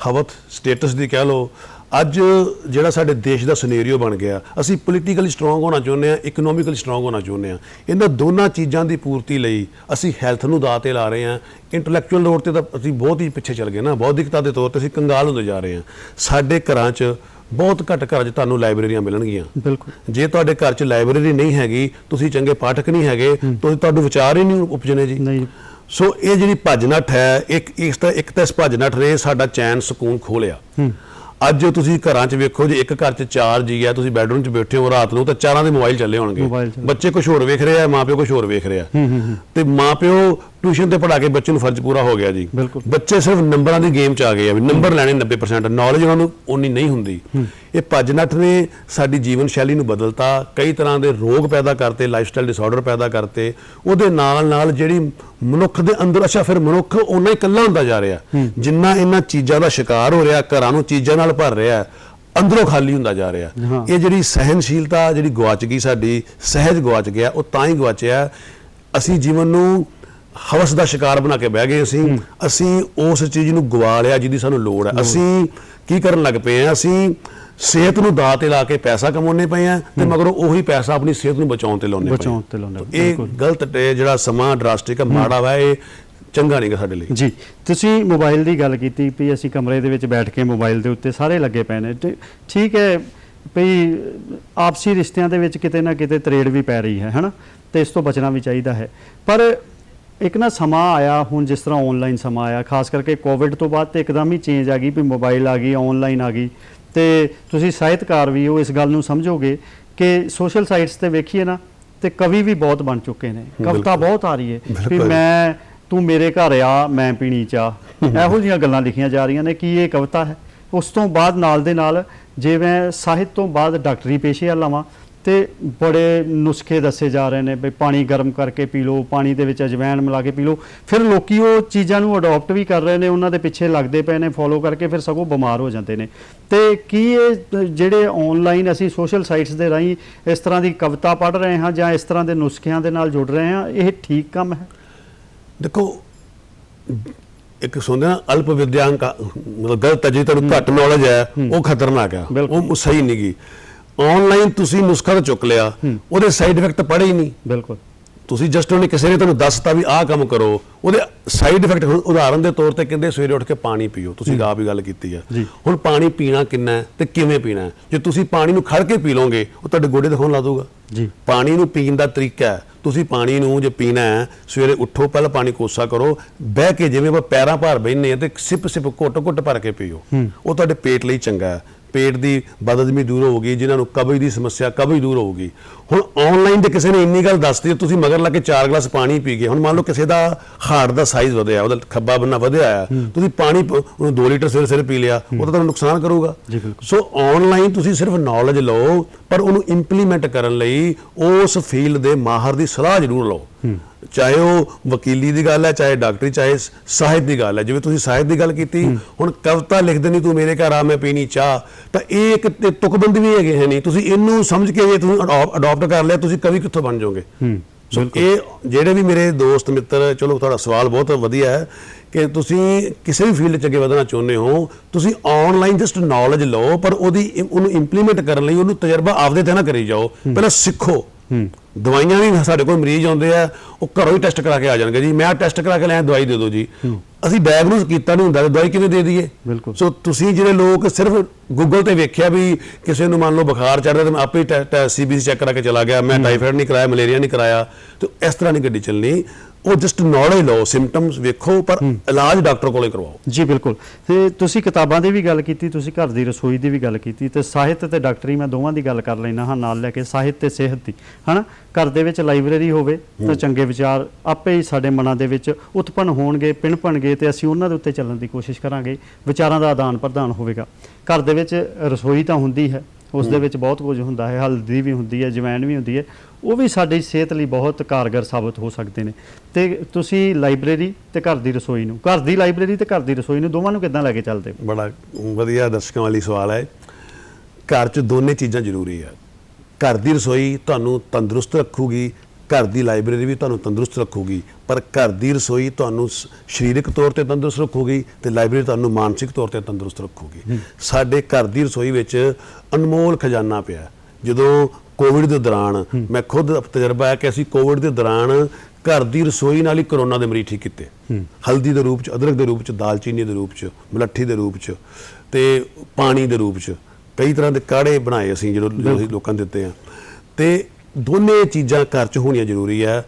ਹਵਸ ਸਟੇਟਸ ਦੀ ਕਹਿ ਲਓ। ਅੱਜ ਜਿਹੜਾ ਸਾਡੇ ਦੇਸ਼ ਦਾ ਸਿਨੈਰੀਓ ਬਣ ਗਿਆ, ਅਸੀਂ ਪੋਲੀਟੀਕਲੀ ਸਟਰੋਂਗ ਹੋਣਾ ਚਾਹੁੰਦੇ ਹਾਂ, ਇਕਨੋਮਿਕਲੀ ਸਟਰੋਂਗ ਹੋਣਾ ਚਾਹੁੰਦੇ ਹਾਂ। ਇਹਨਾਂ ਦੋਨਾਂ ਚੀਜ਼ਾਂ ਦੀ ਪੂਰਤੀ ਲਈ ਅਸੀਂ ਹੈਲਥ ਨੂੰ ਦਾਅ 'ਤੇ ਲਾ ਰਹੇ ਹਾਂ। ਇੰਟੈਲੈਕਚੁਅਲ ਤੌਰ 'ਤੇ ਤਾਂ ਅਸੀਂ ਬਹੁਤ ਹੀ ਪਿੱਛੇ ਚੱਲ ਗਏ ਨਾ, ਬੌਧਿਕਤਾ ਦੇ ਤੌਰ 'ਤੇ ਅਸੀਂ ਕੰਗਾਲ ਹੁੰਦੇ ਜਾ ਰਹੇ ਹਾਂ। ਸਾਡੇ ਘਰਾਂ 'ਚ ਬਹੁਤ ਘੱਟ ਘਰਾਂ 'ਚ ਤੁਹਾਨੂੰ ਲਾਇਬ੍ਰੇਰੀਆਂ ਮਿਲਣਗੀਆਂ। ਬਿਲਕੁਲ। ਜੇ ਤੁਹਾਡੇ ਘਰ 'ਚ ਲਾਇਬ੍ਰੇਰੀ ਨਹੀਂ ਹੈਗੀ, ਤੁਸੀਂ ਚੰਗੇ ਪਾਠਕ ਨਹੀਂ ਹੈਗੇ, ਤੁਹਾਡੇ ਵਿਚਾਰ ਹੀ ਨਹੀਂ ਉਪਜਣੇ ਜੀ। ਨਹੀਂ। ਸੋ ਇਹ ਜਿਹੜੀ ਭੱਜ ਨੱਠ ਹੈ, ਇੱਕ ਤਾਂ ਇਸ ਭੱਜ ਨੱਠ ਨੇ ਸਾਡਾ ਚੈਨ ਸਕੂਨ ਖੋਹ ਲਿਆ। ਅੱਜ ਤੁਸੀਂ ਘਰਾਂ 'ਚ ਵੇਖੋ, ਜੇ ਇੱਕ ਘਰ 'ਚ 4 ਜੀ ਆ, ਤੁਸੀਂ ਬੈਡਰੂਮ 'ਚ ਬੈਠੇ ਹੋ ਰਾਤ ਨੂੰ, ਤਾਂ 4 ਦੇ ਮੋਬਾਈਲ ਚੱਲੇ ਹੋਣਗੇ। ਬੱਚੇ ਕੁਝ ਹੋਰ ਵੇਖ ਰਹੇ ਆ, ਮਾਪਿਓ ਕੁਝ ਹੋਰ ਵੇਖ ਰਿਹਾ, ਤੇ ਮਾਪਿਓ ਟਿਊਸ਼ਨ ਤੇ ਪੜ੍ਹਾ ਕੇ ਬੱਚੇ ਨੂੰ ਫਰਜ਼ ਪੂਰਾ ਹੋ ਗਿਆ ਜੀ। ਬੱਚੇ ਸਿਰਫ ਨੰਬਰਾਂ ਦੀ ਗੇਮ 'ਚ ਆ ਗਏ ਆ, ਵੀ ਨੰਬਰ ਲੈਣੇ 90%, ਨੌਲੇਜ ਉਹਨਾਂ ਨੂੰ ਉਨੀ ਨਹੀਂ ਹੁੰਦੀ। ਇਹ ਭੱਜ ਨੱਠ ਨੇ ਸਾਡੀ ਜੀਵਨ ਸ਼ੈਲੀ ਨੂੰ ਬਦਲਤਾ, ਕਈ ਤਰ੍ਹਾਂ ਦੇ ਰੋਗ ਪੈਦਾ ਕਰਤੇ, ਲਾਈਫ ਸਟਾਈਲ ਡਿਸਆਰਡਰ ਪੈਦਾ ਕਰਤੇ। ਉਹਦੇ ਨਾਲ ਨਾਲ ਜਿਹੜੀ ਮਨੁੱਖ ਦੇ ਅੰਦਰ, ਅੱਛਾ ਫਿਰ ਮਨੁੱਖ ਓਨਾ ਹੀ ਇਕੱਲਾ ਹੁੰਦਾ ਜਾ ਰਿਹਾ, ਜਿੰਨਾ ਇਹਨਾਂ ਚੀਜ਼ਾਂ ਦਾ ਸ਼ਿਕਾਰ ਹੋ ਰਿਹਾ, ਘਰਾਂ ਨੂੰ ਚੀਜ਼ਾਂ ਨਾਲ ਭਰ ਰਿਹਾ, ਅੰਦਰੋਂ ਖਾਲੀ ਹੁੰਦਾ ਜਾ ਰਿਹਾ। ਇਹ ਜਿਹੜੀ ਸਹਿਨਸ਼ੀਲਤਾ ਜਿਹੜੀ ਗਵਾਚ ਗਈ, ਸਾਡੀ ਸਹਿਜ ਗਵਾਚ ਗਿਆ। ਉਹ ਤਾਂ ਹੀ ਗਵਾਚਿਆ, ਅਸੀਂ ਜੀਵਨ ਨੂੰ ਹਵਸ ਦਾ ਸ਼ਿਕਾਰ ਬਣਾ ਕੇ ਬਹਿ ਗਏ। ਅਸੀਂ ਉਸ ਚੀਜ਼ ਨੂੰ ਗਵਾ ਲਿਆ ਜਿਹਦੀ ਸਾਨੂੰ ਲੋੜ ਹੈ। ਅਸੀਂ ਕੀ ਕਰਨ ਲੱਗ ਪਏ ਹਾਂ? ਅਸੀਂ ਸਿਹਤ ਨੂੰ ਦਾਅ 'ਤੇ ਲਾ ਕੇ ਪੈਸਾ ਕਮਾਉਣੇ ਪਏ ਆ, ਤੇ ਮਗਰੋਂ ਉਹੀ ਪੈਸਾ ਆਪਣੀ ਸਿਹਤ ਨੂੰ ਬਚਾਉਣ ਤੇ ਲਾਉਣੇ ਪਏ। ਇਹ ਗਲਤ ਜਿਹੜਾ ਸਮਾਂ ਡਰਾਸਟਿਕ ਮਾੜਾ ਵਾ, ਇਹ ਚੰਗਾ ਨਹੀਂ ਗਾ ਸਾਡੇ ਲਈ। ਜੀ, ਤੁਸੀਂ ਮੋਬਾਈਲ ਦੀ ਗੱਲ ਕੀਤੀ ਵੀ ਅਸੀਂ ਕਮਰੇ ਦੇ ਵਿੱਚ ਬੈਠ ਕੇ ਮੋਬਾਈਲ ਦੇ ਉੱਤੇ ਸਾਰੇ ਲੱਗੇ ਪਏ ਨੇ। ਠੀਕ ਹੈ ਭਈ, ਆਪਸੀ ਰਿਸ਼ਤਿਆਂ ਦੇ ਵਿੱਚ ਕਿਤੇ ਨਾ ਕਿਤੇ ਤਰੇੜ ਵੀ ਪੈ ਰਹੀ ਹੈ, ਹਨਾ, ਤੇ ਇਸ ਤੋਂ ਬਚਣਾ ਵੀ ਚਾਹੀਦਾ ਹੈ। ਪਰ ਇੱਕ ਨਾ ਸਮਾਂ ਆਇਆ ਹੁਣ, ਜਿਸ ਤਰ੍ਹਾਂ ਆਨਲਾਈਨ ਸਮਾਂ ਆਇਆ, ਖਾਸ ਕਰਕੇ ਕੋਵਿਡ ਤੋਂ ਬਾਅਦ ਤੇ ਇੱਕਦਮ ਹੀ ਚੇਂਜ ਆ ਗਈ ਵੀ ਮੋਬਾਈਲ ਆ ਗਈ, ਆਨਲਾਈਨ ਆ ਗਈ। ਤੇ ਤੁਸੀਂ ਸਾਹਿਤਕਾਰ ਵੀ ਹੋ, ਇਸ ਗੱਲ ਨੂੰ ਸਮਝੋਗੇ ਕਿ ਸੋਸ਼ਲ ਸਾਈਟਸ ਤੇ ਵੇਖੀਏ ਨਾ, ਤੇ ਕਵੀ ਵੀ ਬਹੁਤ ਬਣ ਚੁੱਕੇ ਨੇ, ਕਵਿਤਾ ਬਹੁਤ ਆ ਰਹੀ ਹੈ ਵੀ ਤੂੰ ਮੇਰੇ ਘਰ ਆ, ਮੈਂ ਪੀਣੀ ਚਾਹ, ਇਹੋ ਜਿਹੀਆਂ ਗੱਲਾਂ ਲਿਖੀਆਂ ਜਾ ਰਹੀਆਂ ਨੇ। ਕੀ ਇਹ ਕਵਿਤਾ ਹੈ? ਉਸ ਤੋਂ ਬਾਅਦ ਨਾਲ ਦੇ ਨਾਲ ਜੇ ਮੈਂ ਸਾਹਿਤ ਤੋਂ ਬਾਅਦ ਡਾਕਟਰੀ ਪੇਸ਼ੇ ਵੱਲ ਆਵਾਂ, ਤੇ ਬੜੇ ਨੁਸਖੇ ਦੱਸੇ ਜਾ ਰਹੇ ਨੇ ਵੀ ਪਾਣੀ ਗਰਮ ਕਰਕੇ ਪੀ ਲਓ, ਪਾਣੀ ਦੇ ਵਿੱਚ ਅਜਵਾਇਣ ਮਿਲਾ ਕੇ ਪੀ ਲਓ। ਫਿਰ ਲੋਕੀ ਉਹ ਚੀਜ਼ਾਂ ਨੂੰ ਅਡਾਪਟ ਵੀ ਕਰ ਰਹੇ ਨੇ, ਉਹਨਾਂ ਦੇ ਪਿੱਛੇ ਲੱਗਦੇ ਪਏ ਨੇ, ਫੋਲੋ ਕਰਕੇ, ਫਿਰ ਸਗੋਂ ਬਿਮਾਰ ਹੋ ਜਾਂਦੇ ਨੇ। ਤੇ ਕੀ ਇਹ ਜਿਹੜੇ ਆਨਲਾਈਨ ਅਸੀਂ ਸੋਸ਼ਲ ਸਾਈਟਸ ਦੇ ਰਾਹੀਂ ਇਸ ਤਰ੍ਹਾਂ ਦੀ ਕਵਿਤਾ ਪੜ੍ਹ ਰਹੇ ਹਾਂ ਜਾਂ ਇਸ ਤਰ੍ਹਾਂ ਦੇ ਨੁਸਖਿਆਂ ਦੇ ਨਾਲ ਜੁੜ ਰਹੇ ਹਾਂ, ਇਹ ਠੀਕ ਕੰਮ ਹੈ? ਦੇਖੋ, ਇੱਕ ਸੁਣਦੇ ਨਾ ਅਲਪ ਵਿਦਿਆਂਕ, ਮਤਲਬ ਗਲਤ ਹੈ। ਜੇ ਤੁਹਾਨੂੰ ਘੱਟ ਨੌਲੇਜ ਹੈ ਉਹ ਖਤਰਨਾਕ ਹੈ, ਉਹ ਸਹੀ ਨਹੀਂ ਗੀ। ਆਨਲਾਈਨ ਤੁਸੀਂ ਨੁਸਖਾ ਤਾਂ ਚੁੱਕ ਲਿਆ, ਉਹਦੇ ਸਾਈਡ ਇਫੈਕਟ ਪੜ੍ਹੇ ਹੀ ਨਹੀਂ। ਬਿਲਕੁਲ। ਤੁਸੀਂ ਜਸਟ ਉਹਨੇ ਕਿਸੇ ਨੇ ਤੁਹਾਨੂੰ ਦੱਸਤਾ ਵੀ ਆਹ ਕੰਮ ਕਰੋ, ਉਹਦੇ ਸਾਈਡ ਇਫੈਕਟ ਉਦਾਹਰਨ ਦੇ ਤੌਰ ਤੇ ਕਹਿੰਦੇ ਸਵੇਰੇ ਉੱਠ ਕੇ ਪਾਣੀ ਪੀਓ। ਤੁਸੀਂ ਆਪ ਹੀ ਗੱਲ ਕੀਤੀ ਆ। ਹੁਣ ਪਾਣੀ ਪੀਣਾ ਕਿੰਨਾ ਹੈ ਤੇ ਕਿਵੇਂ ਪੀਣਾ ਹੈ? ਜੇ ਤੁਸੀਂ ਪਾਣੀ ਨੂੰ ਖੜ ਕੇ ਪੀ ਲਓਗੇ, ਉਹ ਤੁਹਾਡੇ ਗੋਡੇ ਦਿਖਾਉਣ ਲਾ ਦੂਗਾ ਜੀ। ਪਾਣੀ ਨੂੰ ਪੀਣ ਦਾ ਤਰੀਕਾ ਹੈ, ਤੁਸੀਂ ਪਾਣੀ ਨੂੰ ਜੇ ਪੀਣਾ ਹੈ, ਸਵੇਰੇ ਉੱਠੋ, ਪਹਿਲਾਂ ਪਾਣੀ ਕੋਸਾ ਕਰੋ, ਬਹਿ ਕੇ ਜਿਵੇਂ ਆਪਾਂ ਪੈਰਾਂ ਭਾਰ ਬਹਿੰਦੇ ਆ, ਤੇ ਸਿਪ ਸਿਪ ਘੁੱਟ ਘੁੱਟ ਭਰ ਕੇ ਪੀਓ। ਉਹ ਤੁਹਾਡੇ ਪੇਟ ਲਈ ਚੰਗਾ ਹੈ। ਪੇਟ ਦੀ ਬਦਹਜ਼ਮੀ ਦੂਰ ਹੋਊਗੀ, ਜਿਨ੍ਹਾਂ ਨੂੰ ਕਬਜ਼ ਦੀ ਸਮੱਸਿਆ, ਕਬਜ਼ ਦੂਰ ਹੋਊਗੀ। ਹੁਣ ਆਨਲਾਈਨ ਤੇ ਕਿਸੇ ਨੇ ਇੰਨੀ ਗੱਲ ਦੱਸਦੀ, ਤੁਸੀਂ ਮਗਰ ਲੱਗ ਕੇ 4 ਗਲਾਸ ਪਾਣੀ ਪੀ ਗਏ। ਹੁਣ ਮੰਨ ਲਓ ਕਿਸੇ ਦਾ ਹਾਰਟ ਦਾ ਸਾਈਜ਼ ਵਧਿਆ, ਉਹਦਾ ਖੱਬਾ ਬੰਨਾ ਵਧਿਆ ਆ, ਤੁਸੀਂ ਪਾਣੀ 2 ਲੀਟਰ ਸਵੇਰੇ ਸਵੇਰੇ ਪੀ ਲਿਆ, ਉਹ ਤਾਂ ਤੁਹਾਨੂੰ ਨੁਕਸਾਨ ਕਰੂਗਾ। ਸੋ ਆਨਲਾਈਨ ਤੁਸੀਂ ਸਿਰਫ ਨੌਲੇਜ ਲਓ, ਪਰ ਉਹਨੂੰ ਇੰਪਲੀਮੈਂਟ ਕਰਨ ਲਈ ਉਸ ਫੀਲਡ ਦੇ ਮਾਹਰ ਦੀ ਸਲਾਹ ਜ਼ਰੂਰ ਲਓ। ਚਾਹੇ ਉਹ ਵਕੀਲੀ ਦੀ ਗੱਲ ਹੈ, ਚਾਹੇ ਡਾਕਟਰੀ, ਚਾਹੇ ਸਾਹਿਤ ਦੀ ਗੱਲ ਹੈ। ਜਿਵੇਂ ਤੁਸੀਂ ਸਾਹਿਤ ਦੀ ਗੱਲ ਕੀਤੀ, ਹੁਣ ਕਵਿਤਾ ਲਿਖ ਦੇਣੀ ਤੂੰ ਮੇਰੇ ਘਰ ਆ ਮੈਂ ਪੀਣੀ ਚਾਹ, ਤਾਂ ਇਹ ਇੱਕ ਤੁਕਬੰਦੀ ਵੀ ਹੈਗੇ ਹੈ ਨਹੀਂ। ਤੁਸੀਂ ਇਹਨੂੰ ਸਮਝ ਕੇ ਜੇ ਤੁਸੀਂ ਅਡਾਪਟ ਕਰ ਲਿਆ, ਤੁਸੀਂ ਕਵੀ ਕਿੱਥੋਂ ਬਣ ਜਾਓਗੇ। ਸੋ ਇਹ ਜਿਹੜੇ ਵੀ ਮੇਰੇ ਦੋਸਤ ਮਿੱਤਰ, ਚਲੋ ਤੁਹਾਡਾ ਸਵਾਲ ਬਹੁਤ ਵਧੀਆ ਹੈ ਕਿ ਤੁਸੀਂ ਕਿਸੇ ਵੀ ਫੀਲਡ 'ਚ ਅੱਗੇ ਵਧਣਾ ਚਾਹੁੰਦੇ ਹੋ, ਤੁਸੀਂ ਆਨਲਾਈਨ ਜਸਟ ਨੌਲੇਜ ਲਓ, ਪਰ ਉਹਨੂੰ ਇੰਪਲੀਮੈਂਟ ਕਰਨ ਲਈ ਉਹਨੂੰ ਤਜਰਬਾ ਆਪਦੇ ਤੇ ਨਾ ਕਰੀ ਜਾਓ, ਪਹਿਲਾਂ ਸਿੱਖੋ। ਦਵਾਈਆਂ ਵੀ ਸਾਡੇ ਕੋਲ ਮਰੀਜ਼ ਆਉਂਦੇ ਆ, ਉਹ ਘਰੋਂ ਹੀ ਟੈਸਟ ਕਰਾ ਕੇ ਆ ਜਾਣਗੇ ਜੀ, ਮੈਂ ਟੈਸਟ ਕਰਾ ਕੇ ਲਿਆ ਦਵਾਈ ਦੇ ਦਿਓ ਜੀ। ਅਸੀਂ ਡਾਇਗਨੋਸ ਕੀਤਾ ਨਹੀਂ ਹੁੰਦਾ, ਦਵਾਈ ਕਿਵੇਂ ਦੇ ਦਈਏ। ਸੋ ਤੁਸੀਂ ਜਿਹੜੇ ਲੋਕ ਸਿਰਫ ਗੂਗਲ ਤੇ ਵੇਖਿਆ ਵੀ ਕਿਸੇ ਨੂੰ ਮੰਨ ਲਓ ਬੁਖਾਰ ਚੜ੍ਹਦਾ ਤੇ ਮੈਂ ਆਪੇ ਹੀ CBC ਚੈੱਕ ਕਰਾ ਕੇ ਚਲਾ ਗਿਆ, ਮੈਂ ਟਾਈਫਾਇਡ ਨਹੀਂ ਕਰਾਇਆ, ਮਲੇਰੀਆ ਨਹੀਂ ਕਰਾਇਆ, ਤੇ ਇਸ ਤਰ੍ਹਾਂ ਨਹੀਂ ਗੱਡੀ ਚੱਲਣੀ। ਉਹ ਜਸਟ ਨੌਲੇਜ ਲਓ, ਸਿੰਪਟਮਸ ਵੇਖੋ, ਪਰ ਇਲਾਜ ਡਾਕਟਰ ਕੋਲੋਂ ਕਰਵਾਓ। ਜੀ ਬਿਲਕੁਲ। ਤੇ ਤੁਸੀਂ ਕਿਤਾਬਾਂ ਦੀ ਵੀ ਗੱਲ ਕੀਤੀ, ਤੁਸੀਂ ਘਰ ਦੀ ਰਸੋਈ ਦੀ ਵੀ ਗੱਲ ਕੀਤੀ, ਤੇ ਸਾਹਿਤ ਤੇ ਡਾਕਟਰੀ ਮੈਂ ਦੋਵਾਂ ਦੀ ਗੱਲ ਕਰ ਲੈਣਾ ਹਾਂ ਨਾਲ ਲੈ ਕੇ, ਸਾਹਿਤ ਤੇ ਸਿਹਤ ਦੀ, ਹਨਾ। ਘਰ ਦੇ ਵਿੱਚ ਲਾਇਬ੍ਰੇਰੀ ਹੋਵੇ ਤਾਂ ਚੰਗੇ ਵਿਚਾਰ ਆਪੇ ਹੀ ਸਾਡੇ ਮਨਾਂ ਦੇ ਵਿੱਚ ਉਤਪੰਨ ਹੋਣਗੇ, ਪਿਣਪਣਗੇ, ਤੇ ਅਸੀਂ ਉਹਨਾਂ ਦੇ ਉੱਤੇ ਚੱਲਣ ਦੀ ਕੋਸ਼ਿਸ਼ ਕਰਾਂਗੇ। ਵਿਚਾਰਾਂ ਦਾ ਆਦਾਨ ਪ੍ਰਦਾਨ ਹੋਵੇਗਾ। ਘਰ ਦੇ ਵਿੱਚ ਰਸੋਈ ਤਾਂ ਹੁੰਦੀ ਹੈ, ਉਸ ਦੇ ਵਿੱਚ ਬਹੁਤ ਕੁਝ ਹੁੰਦਾ ਹੈ, ਹਲਦੀ ਵੀ ਹੁੰਦੀ ਹੈ, ਜਵੈਣ ਵੀ ਹੁੰਦੀ ਹੈ, ਉਹ ਵੀ ਸਾਡੀ ਸਿਹਤ ਲਈ ਬਹੁਤ ਕਾਰਗਰ ਸਾਬਤ ਹੋ ਸਕਦੇ ਨੇ। ਤੇ ਤੁਸੀਂ ਲਾਇਬ੍ਰੇਰੀ ਤੇ ਘਰ ਦੀ ਰਸੋਈ ਨੂੰ, ਘਰ ਦੀ ਲਾਇਬ੍ਰੇਰੀ ਤੇ ਘਰ ਦੀ ਰਸੋਈ ਨੂੰ ਦੋਵਾਂ ਨੂੰ ਕਿੱਦਾਂ ਲੈ ਕੇ ਚੱਲਦੇ? ਬੜਾ ਵਧੀਆ ਦਰਸ਼ਕਾਂ ਵਾਲੀ ਸਵਾਲ ਹੈ। ਘਰ 'ਚ ਦੋਨੇ ਚੀਜ਼ਾਂ ਜ਼ਰੂਰੀ ਆ। ਘਰ ਦੀ ਰਸੋਈ ਤੁਹਾਨੂੰ ਤੰਦਰੁਸਤ ਰੱਖੂਗੀ, ਘਰ ਦੀ ਲਾਇਬ੍ਰੇਰੀ ਵੀ ਤੁਹਾਨੂੰ ਤੰਦਰੁਸਤ ਰੱਖੂਗੀ, ਪਰ ਘਰ ਦੀ ਰਸੋਈ ਤੁਹਾਨੂੰ ਸਰੀਰਕ ਤੌਰ ਤੇ ਤੰਦਰੁਸਤ ਰੱਖੂਗੀ ਤੇ ਲਾਇਬ੍ਰੇਰੀ ਤੁਹਾਨੂੰ ਮਾਨਸਿਕ ਤੌਰ ਤੇ ਤੰਦਰੁਸਤ ਰੱਖੂਗੀ। ਸਾਡੇ ਘਰ ਦੀ ਰਸੋਈ ਵਿੱਚ ਅਨਮੋਲ ਖਜ਼ਾਨਾ ਪਿਆ। ਜਦੋਂ ਕੋਵਿਡ ਦੇ ਦੌਰਾਨ, ਮੈਂ ਖੁਦ ਤਜਰਬਾ ਹੈ ਕਿ ਅਸੀਂ ਕੋਵਿਡ ਦੇ ਦੌਰਾਨ ਘਰ ਦੀ ਰਸੋਈ ਨਾਲ ਹੀ ਕਰੋਨਾ ਦੇ ਮਰੀਜ਼ ਠੀਕ ਕੀਤੇ। ਹਲਦੀ ਦੇ ਰੂਪ 'ਚ, ਅਦਰਕ ਦੇ ਰੂਪ 'ਚ, ਦਾਲਚੀਨੀ ਦੇ ਰੂਪ 'ਚ, ਮਲੱਠੀ ਦੇ ਰੂਪ 'ਚ, ਤੇ ਪਾਣੀ ਦੇ ਰੂਪ 'ਚ ਕਈ ਤਰ੍ਹਾਂ ਦੇ ਕਾੜੇ ਬਣਾਏ ਅਸੀਂ ਜਦੋਂ ਲੋਕਾਂ ਨੂੰ ਦਿੱਤੇ ਆ। ਤੇ ਦੋਨੇ ਚੀਜ਼ਾਂ ਘਰ 'ਚ ਹੋਣੀਆਂ ਜ਼ਰੂਰੀ ਹੈ।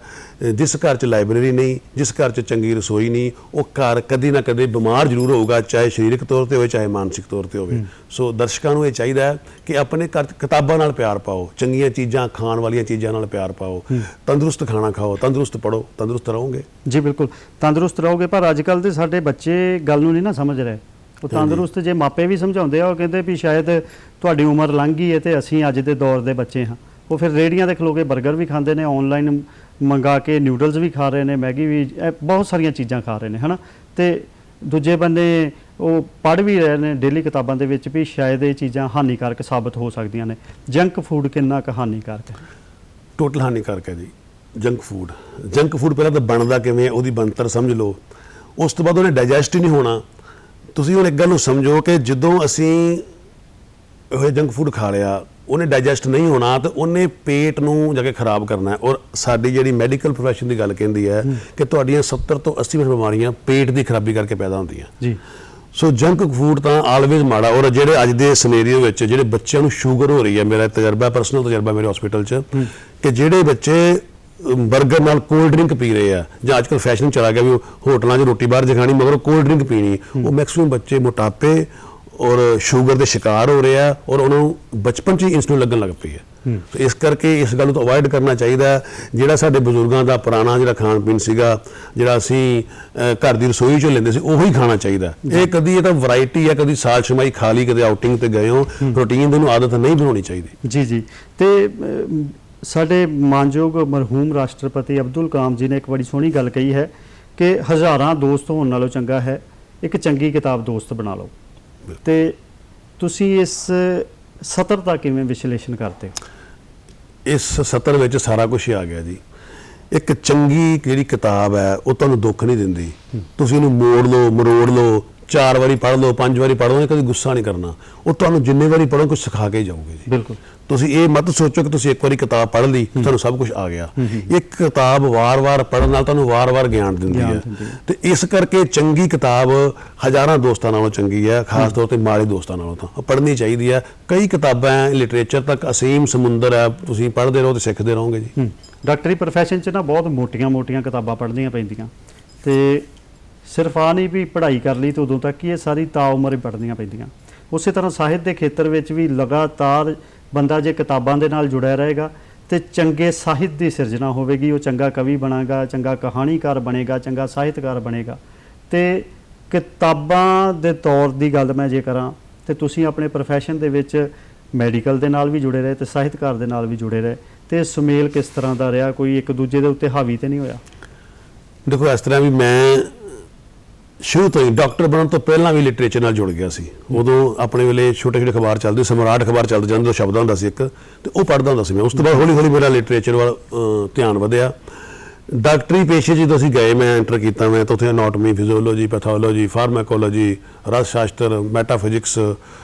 ਜਿਸ ਘਰ 'ਚ ਲਾਇਬ੍ਰੇਰੀ ਨਹੀਂ, ਜਿਸ ਘਰ 'ਚ ਚੰਗੀ ਰਸੋਈ ਨਹੀਂ, ਉਹ ਘਰ ਕਦੇ ਨਾ ਕਦੇ ਬਿਮਾਰ ਜ਼ਰੂਰ ਹੋਊਗਾ, ਚਾਹੇ ਸਰੀਰਕ ਤੌਰ ਤੇ ਹੋਵੇ, ਚਾਹੇ ਮਾਨਸਿਕ ਤੌਰ ਤੇ ਹੋਵੇ। ਸੋ ਦਰਸ਼ਕਾਂ ਨੂੰ ਇਹ ਚਾਹੀਦਾ ਹੈ ਕਿ ਆਪਣੇ ਘਰ 'ਚ ਕਿਤਾਬਾਂ ਨਾਲ ਪਿਆਰ ਪਾਓ, ਚੰਗੀਆਂ ਚੀਜ਼ਾਂ, ਖਾਣ ਵਾਲੀਆਂ ਚੀਜ਼ਾਂ ਨਾਲ ਪਿਆਰ ਪਾਓ, ਤੰਦਰੁਸਤ ਖਾਣਾ ਖਾਓ, ਤੰਦਰੁਸਤ ਪੜ੍ਹੋ, ਤੰਦਰੁਸਤ ਰਹੋਗੇ। ਜੀ ਬਿਲਕੁਲ, ਤੰਦਰੁਸਤ ਰਹੋਗੇ। ਪਰ ਅੱਜ ਕੱਲ੍ਹ ਦੇ ਸਾਡੇ ਬੱਚੇ ਗੱਲ ਨੂੰ ਨਹੀਂ ਨਾ ਸਮਝ ਰਹੇ। ਉਹ ਤੰਦਰੁਸਤ ਜੇ ਮਾਪੇ ਵੀ ਸਮਝਾਉਂਦੇ ਆ, ਉਹ ਕਹਿੰਦੇ ਵੀ ਸ਼ਾਇਦ ਤੁਹਾਡੀ ਉਮਰ ਲੰਘ ਗਈ ਹੈ ਤੇ ਅਸੀਂ ਅੱਜ ਦੇ ਦੌਰ ਦੇ ਬੱਚੇ ਹਾਂ। ਉਹ ਫਿਰ ਰੇਹੜੀਆਂ 'ਤੇ ਖਲੋ ਕੇ 버ਗਰ ਵੀ ਖਾਂਦੇ ਨੇ, ਆਨਲਾਈਨ ਮੰਗਾ ਕੇ ਨਿਊਡਲਸ ਵੀ ਖਾ ਰਹੇ ਨੇ, ਮੈਗੀ ਵੀ, ਬਹੁਤ ਸਾਰੀਆਂ ਚੀਜ਼ਾਂ ਖਾ ਰਹੇ ਨੇ, ਹੈ ਨਾ। ਤੇ ਦੂਜੇ ਬੰਨੇ ਉਹ ਪੜ੍ਹ ਵੀ ਰਹੇ ਨੇ ਡੇਲੀ ਕਿਤਾਬਾਂ ਦੇ ਵਿੱਚ ਵੀ ਸ਼ਾਇਦ ਇਹ ਚੀਜ਼ਾਂ ਹਾਨੀਕਾਰਕ ਸਾਬਤ ਹੋ ਸਕਦੀਆਂ ਨੇ। ਜੰਕ ਫੂਡ ਕਿੰਨਾ ਕੁ ਹਾਨੀਕਾਰਕ ਹੈ? ਟੋਟਲ ਹਾਨੀਕਾਰਕ ਹੈ ਜੀ ਜੰਕ ਫੂਡ। ਜੰਕ ਫੂਡ ਪਹਿਲਾਂ ਤਾਂ ਬਣਦਾ ਕਿਵੇਂ, ਉਹਦੀ ਬਣਤਰ ਸਮਝ ਲਓ, ਉਸ ਤੋਂ ਬਾਅਦ ਉਹਨੇ ਡਾਈਜੈਸਟ ਹੀ ਨਹੀਂ ਹੋਣਾ। ਤੁਸੀਂ ਹੁਣ ਇੱਕ ਗੱਲ ਨੂੰ ਸਮਝੋ ਕਿ ਜਦੋਂ ਅਸੀਂ ਇਹ ਜੰਕ ਫੂਡ ਖਾ ਲਿਆ, ਉਹਨੇ ਡਾਈਜੈਸਟ ਨਹੀਂ ਹੋਣਾ ਤੇ ਉਹਨੇ ਪੇਟ ਨੂੰ ਜਾ ਕੇ ਖਰਾਬ ਕਰਨਾ ਹੈ। ਔਰ ਸਾਡੀ ਜਿਹੜੀ ਮੈਡੀਕਲ ਪ੍ਰੋਫੈਸ਼ਨ ਦੀ ਗੱਲ ਕਹਿੰਦੀ ਹੈ ਕਿ ਤੁਹਾਡੀਆਂ 70 ਤੋਂ 80% ਬਿਮਾਰੀਆਂ ਪੇਟ ਦੀ ਖਰਾਬੀ ਕਰਕੇ ਪੈਦਾ ਹੁੰਦੀਆਂ ਜੀ। ਸੋ ਜੰਕ ਫੂਡ ਤਾਂ ਆਲਵੇਜ਼ ਮਾੜਾ। ਔਰ ਜਿਹੜੇ ਅੱਜ ਦੇ ਸਿਨੈਰੀਓ ਵਿੱਚ ਜਿਹੜੇ ਬੱਚਿਆਂ ਨੂੰ ਸ਼ੂਗਰ ਹੋ ਰਹੀ ਹੈ, ਮੇਰਾ ਤਜਰਬਾ, ਪਰਸਨਲ ਤਜਰਬਾ ਮੇਰੇ ਹਸਪੀਟਲ 'ਚ, ਕਿ ਜਿਹੜੇ ਬੱਚੇ ਬਰਗਰ ਨਾਲ ਕੋਲਡ ਡਰਿੰਕ ਪੀ ਰਹੇ ਆ, ਜਾਂ ਅੱਜ ਕੱਲ੍ਹ ਫੈਸ਼ਨ ਚਲਾ ਗਿਆ ਵੀ ਹੋਟਲਾਂ 'ਚ ਰੋਟੀ ਬਾਹਰ ਜੇ ਖਾਣੀ ਮਗਰ ਕੋਲਡ ਡਰਿੰਕ ਪੀਣੀ, ਉਹ ਮੈਕਸਿਮਮ ਬੱਚੇ ਮੋਟਾਪੇ ਔਰ ਸ਼ੂਗਰ ਦੇ ਸ਼ਿਕਾਰ ਹੋ ਰਹੇ ਆ, ਔਰ ਉਹਨਾਂ ਨੂੰ ਬਚਪਨ 'ਚ ਹੀ ਇਨਸੂਲਿਨ ਲੱਗਣ ਲੱਗ ਪਈ ਹੈ। ਇਸ ਕਰਕੇ ਇਸ ਗੱਲ ਤੋਂ ਅਵੋਇਡ ਕਰਨਾ ਚਾਹੀਦਾ। ਜਿਹੜਾ ਸਾਡੇ ਬਜ਼ੁਰਗਾਂ ਦਾ ਪੁਰਾਣਾ ਜਿਹੜਾ ਖਾਣ ਪੀਣ ਸੀਗਾ, ਜਿਹੜਾ ਅਸੀਂ ਘਰ ਦੀ ਰਸੋਈ 'ਚੋਂ ਲੈਂਦੇ ਸੀ, ਉਹੀ ਖਾਣਾ ਚਾਹੀਦਾ। ਇਹ ਤਾਂ ਵੈਰਾਈਟੀ ਹੈ, ਕਦੀ ਸਾਲ ਛਮਾਈ ਖਾ ਲਈ, ਕਦੇ ਆਊਟਿੰਗ ਤੇ ਗਏ ਹੋ, ਰੂਟੀਨ ਦੀ ਨੂੰ ਆਦਤ ਨਹੀਂ ਬਣਾਉਣੀ ਚਾਹੀਦੀ। ਜੀ ਜੀ। ਤੇ ਸਾਡੇ ਮਾਨਯੋਗ ਮਰਹੂਮ ਰਾਸ਼ਟਰਪਤੀ ਅਬਦੁਲ ਕਲਾਮ ਜੀ ਨੇ ਇੱਕ ਬੜੀ ਸੋਹਣੀ ਗੱਲ ਕਹੀ ਹੈ ਕਿ ਹਜ਼ਾਰਾਂ ਦੋਸਤ ਹੋਣ ਨਾਲੋਂ ਚੰਗਾ ਹੈ ਇੱਕ ਚੰਗੀ ਕਿਤਾਬ ਦੋਸਤ ਬਣਾ ਲਓ। ਤੇ ਤੁਸੀਂ ਇਸ ਸਤਰ ਦਾ ਕਿਵੇਂ ਵਿਸ਼ਲੇਸ਼ਣ ਕਰਦੇ ਹੋ? ਇਸ ਸਤਰ ਵਿੱਚ ਸਾਰਾ ਕੁਝ ਹੀ ਆ ਗਿਆ ਜੀ। ਇੱਕ ਚੰਗੀ ਜਿਹੜੀ ਕਿਤਾਬ ਹੈ ਉਹ ਤੁਹਾਨੂੰ ਦੁੱਖ ਨਹੀਂ ਦਿੰਦੀ। ਤੁਸੀਂ ਉਹਨੂੰ ਮੋੜ ਲਓ, ਮਰੋੜ ਲਓ, 4 ਵਾਰੀ ਪੜ੍ਹ ਲਓ, 5 ਵਾਰੀ ਪੜ੍ਹ ਲਓ, ਕਦੇ ਗੁੱਸਾ ਨਹੀਂ ਕਰਨਾ। ਉਹ ਤੁਹਾਨੂੰ ਜਿੰਨੇ ਵਾਰੀ ਪੜ੍ਹੋ ਕੁਝ ਸਿਖਾ ਕੇ ਜਾਊਗੇ ਜੀ। ਬਿਲਕੁਲ। ਤੁਸੀਂ ਇਹ ਮਤ ਸੋਚੋ ਕਿ ਤੁਸੀਂ ਇੱਕ ਵਾਰੀ ਕਿਤਾਬ ਪੜ੍ਹ ਲਈ, ਤੁਹਾਨੂੰ ਸਭ ਕੁਝ ਆ ਗਿਆ। ਇੱਕ ਕਿਤਾਬ ਵਾਰ-ਵਾਰ ਪੜ੍ਹਨ ਨਾਲ ਤੁਹਾਨੂੰ ਵਾਰ-ਵਾਰ ਗਿਆਨ ਦਿੰਦੀ ਹੈ। ਤੇ ਇਸ ਕਰਕੇ ਚੰਗੀ ਕਿਤਾਬ ਹਜ਼ਾਰਾਂ ਦੋਸਤਾਂ ਨਾਲੋਂ ਚੰਗੀ ਹੈ, ਖਾਸ ਤੌਰ ਤੇ ਮਾੜੇ ਦੋਸਤਾਂ ਨਾਲੋਂ ਤਾਂ ਪੜ੍ਹਨੀ ਚਾਹੀਦੀ ਹੈ। ਕਈ ਕਿਤਾਬਾਂ ਲਿਟਰੇਚਰ ਤੱਕ ਅਸੀਮ ਸਮੁੰਦਰ ਹੈ, ਤੁਸੀਂ ਪੜ੍ਹਦੇ ਰਹੋ ਤੇ ਸਿੱਖਦੇ ਰਹੋਗੇ ਜੀ। ਡਾਕਟਰੀ ਪ੍ਰੋਫੈਸ਼ਨ 'ਚ ਨਾ ਬਹੁਤ ਮੋਟੀਆਂ ਕਿਤਾਬਾਂ ਪੜ੍ਹਨੀਆਂ ਪੈਂਦੀਆਂ, ਤੇ ਸਿਰਫ ਆ ਨਹੀਂ ਵੀ ਪੜ੍ਹਾਈ ਕਰ ਲਈ ਤੇ ਉਦੋਂ ਤੱਕ ਹੀ, ਇਹ ਸਾਰੀ ਤਾਉਮਰ ਹੀ ਪੜ੍ਹਨੀਆਂ ਪੈਂਦੀਆਂ। ਉਸੇ ਤਰ੍ਹਾਂ ਸਾਹਿਤ ਦੇ ਖੇਤਰ ਵਿੱਚ ਵੀ ਲਗਾਤਾਰ ਬੰਦਾ ਜੇ ਕਿਤਾਬਾਂ ਦੇ ਨਾਲ ਜੁੜਿਆ ਰਹੇਗਾ ਤੇ ਚੰਗੇ ਸਾਹਿਤ ਦੀ ਸਿਰਜਣਾ ਹੋਵੇਗੀ। ਉਹ ਚੰਗਾ ਕਵੀ ਬਣੇਗਾ, ਚੰਗਾ ਕਹਾਣੀਕਾਰ ਬਣੇਗਾ, ਚੰਗਾ ਸਾਹਿਤਕਾਰ ਬਣੇਗਾ। ਤੇ ਕਿਤਾਬਾਂ ਦੇ ਤੌਰ ਦੀ ਗੱਲ ਮੈਂ ਜੇ ਕਰਾਂ ਤੇ ਤੁਸੀਂ ਆਪਣੇ ਪ੍ਰੋਫੈਸ਼ਨ ਦੇ ਵਿੱਚ ਮੈਡੀਕਲ ਦੇ ਨਾਲ ਵੀ ਜੁੜੇ ਰਹੇ ਤੇ ਸਾਹਿਤਕਾਰ ਦੇ ਨਾਲ ਵੀ ਜੁੜੇ ਰਹੇ, ਤੇ ਸੁਮੇਲ ਕਿਸ ਤਰ੍ਹਾਂ ਦਾ ਰਿਹਾ? ਕੋਈ ਇੱਕ ਦੂਜੇ ਦੇ ਉੱਤੇ ਹਾਵੀ ਤੇ ਨਹੀਂ ਹੋਇਆ? ਦੇਖੋ, ਇਸ ਤਰ੍ਹਾਂ ਵੀ ਮੈਂ ਸ਼ੁਰੂ ਤੋਂ ਹੀ ਡਾਕਟਰ ਬਣਨ ਤੋਂ ਪਹਿਲਾਂ ਵੀ ਲਿਟਰੇਚਰ ਨਾਲ ਜੁੜ ਗਿਆ ਸੀ। ਉਦੋਂ ਆਪਣੇ ਵੇਲੇ ਛੋਟੇ ਛੋਟੇ ਅਖਬਾਰ ਚੱਲਦੇ, ਸਮਰਾਟ ਅਖਬਾਰ ਚੱਲਦਾ ਜਾਂਦਾ, ਸ਼ਬਦ ਹੁੰਦਾ ਸੀ ਇੱਕ, ਤੇ ਉਹ ਪੜ੍ਹਦਾ ਹੁੰਦਾ ਸੀ ਮੈਂ। ਉਸ ਤੋਂ ਬਾਅਦ ਹੌਲੀ ਹੌਲੀ ਮੇਰਾ ਲਿਟਰੇਚਰ ਵੱਲ ਧਿਆਨ ਵਧਿਆ। ਡਾਕਟਰੀ ਪੇਸ਼ੇ ਜਦੋਂ ਅਸੀਂ ਗਏ, ਮੈਂ ਐਂਟਰ ਕੀਤਾ, ਮੈਂ ਤਾਂ ਉੱਥੇ ਅਨਾਟਮੀ, ਫਿਜ਼ੀਓਲੋਜੀ, ਪੈਥੋਲੋਜੀ, ਫਾਰਮਾਕੋਲੋਜੀ, ਰਸ ਸ਼ਾਸਤਰ, ਮੈਟਾਫਿਜ਼ਿਕਸ,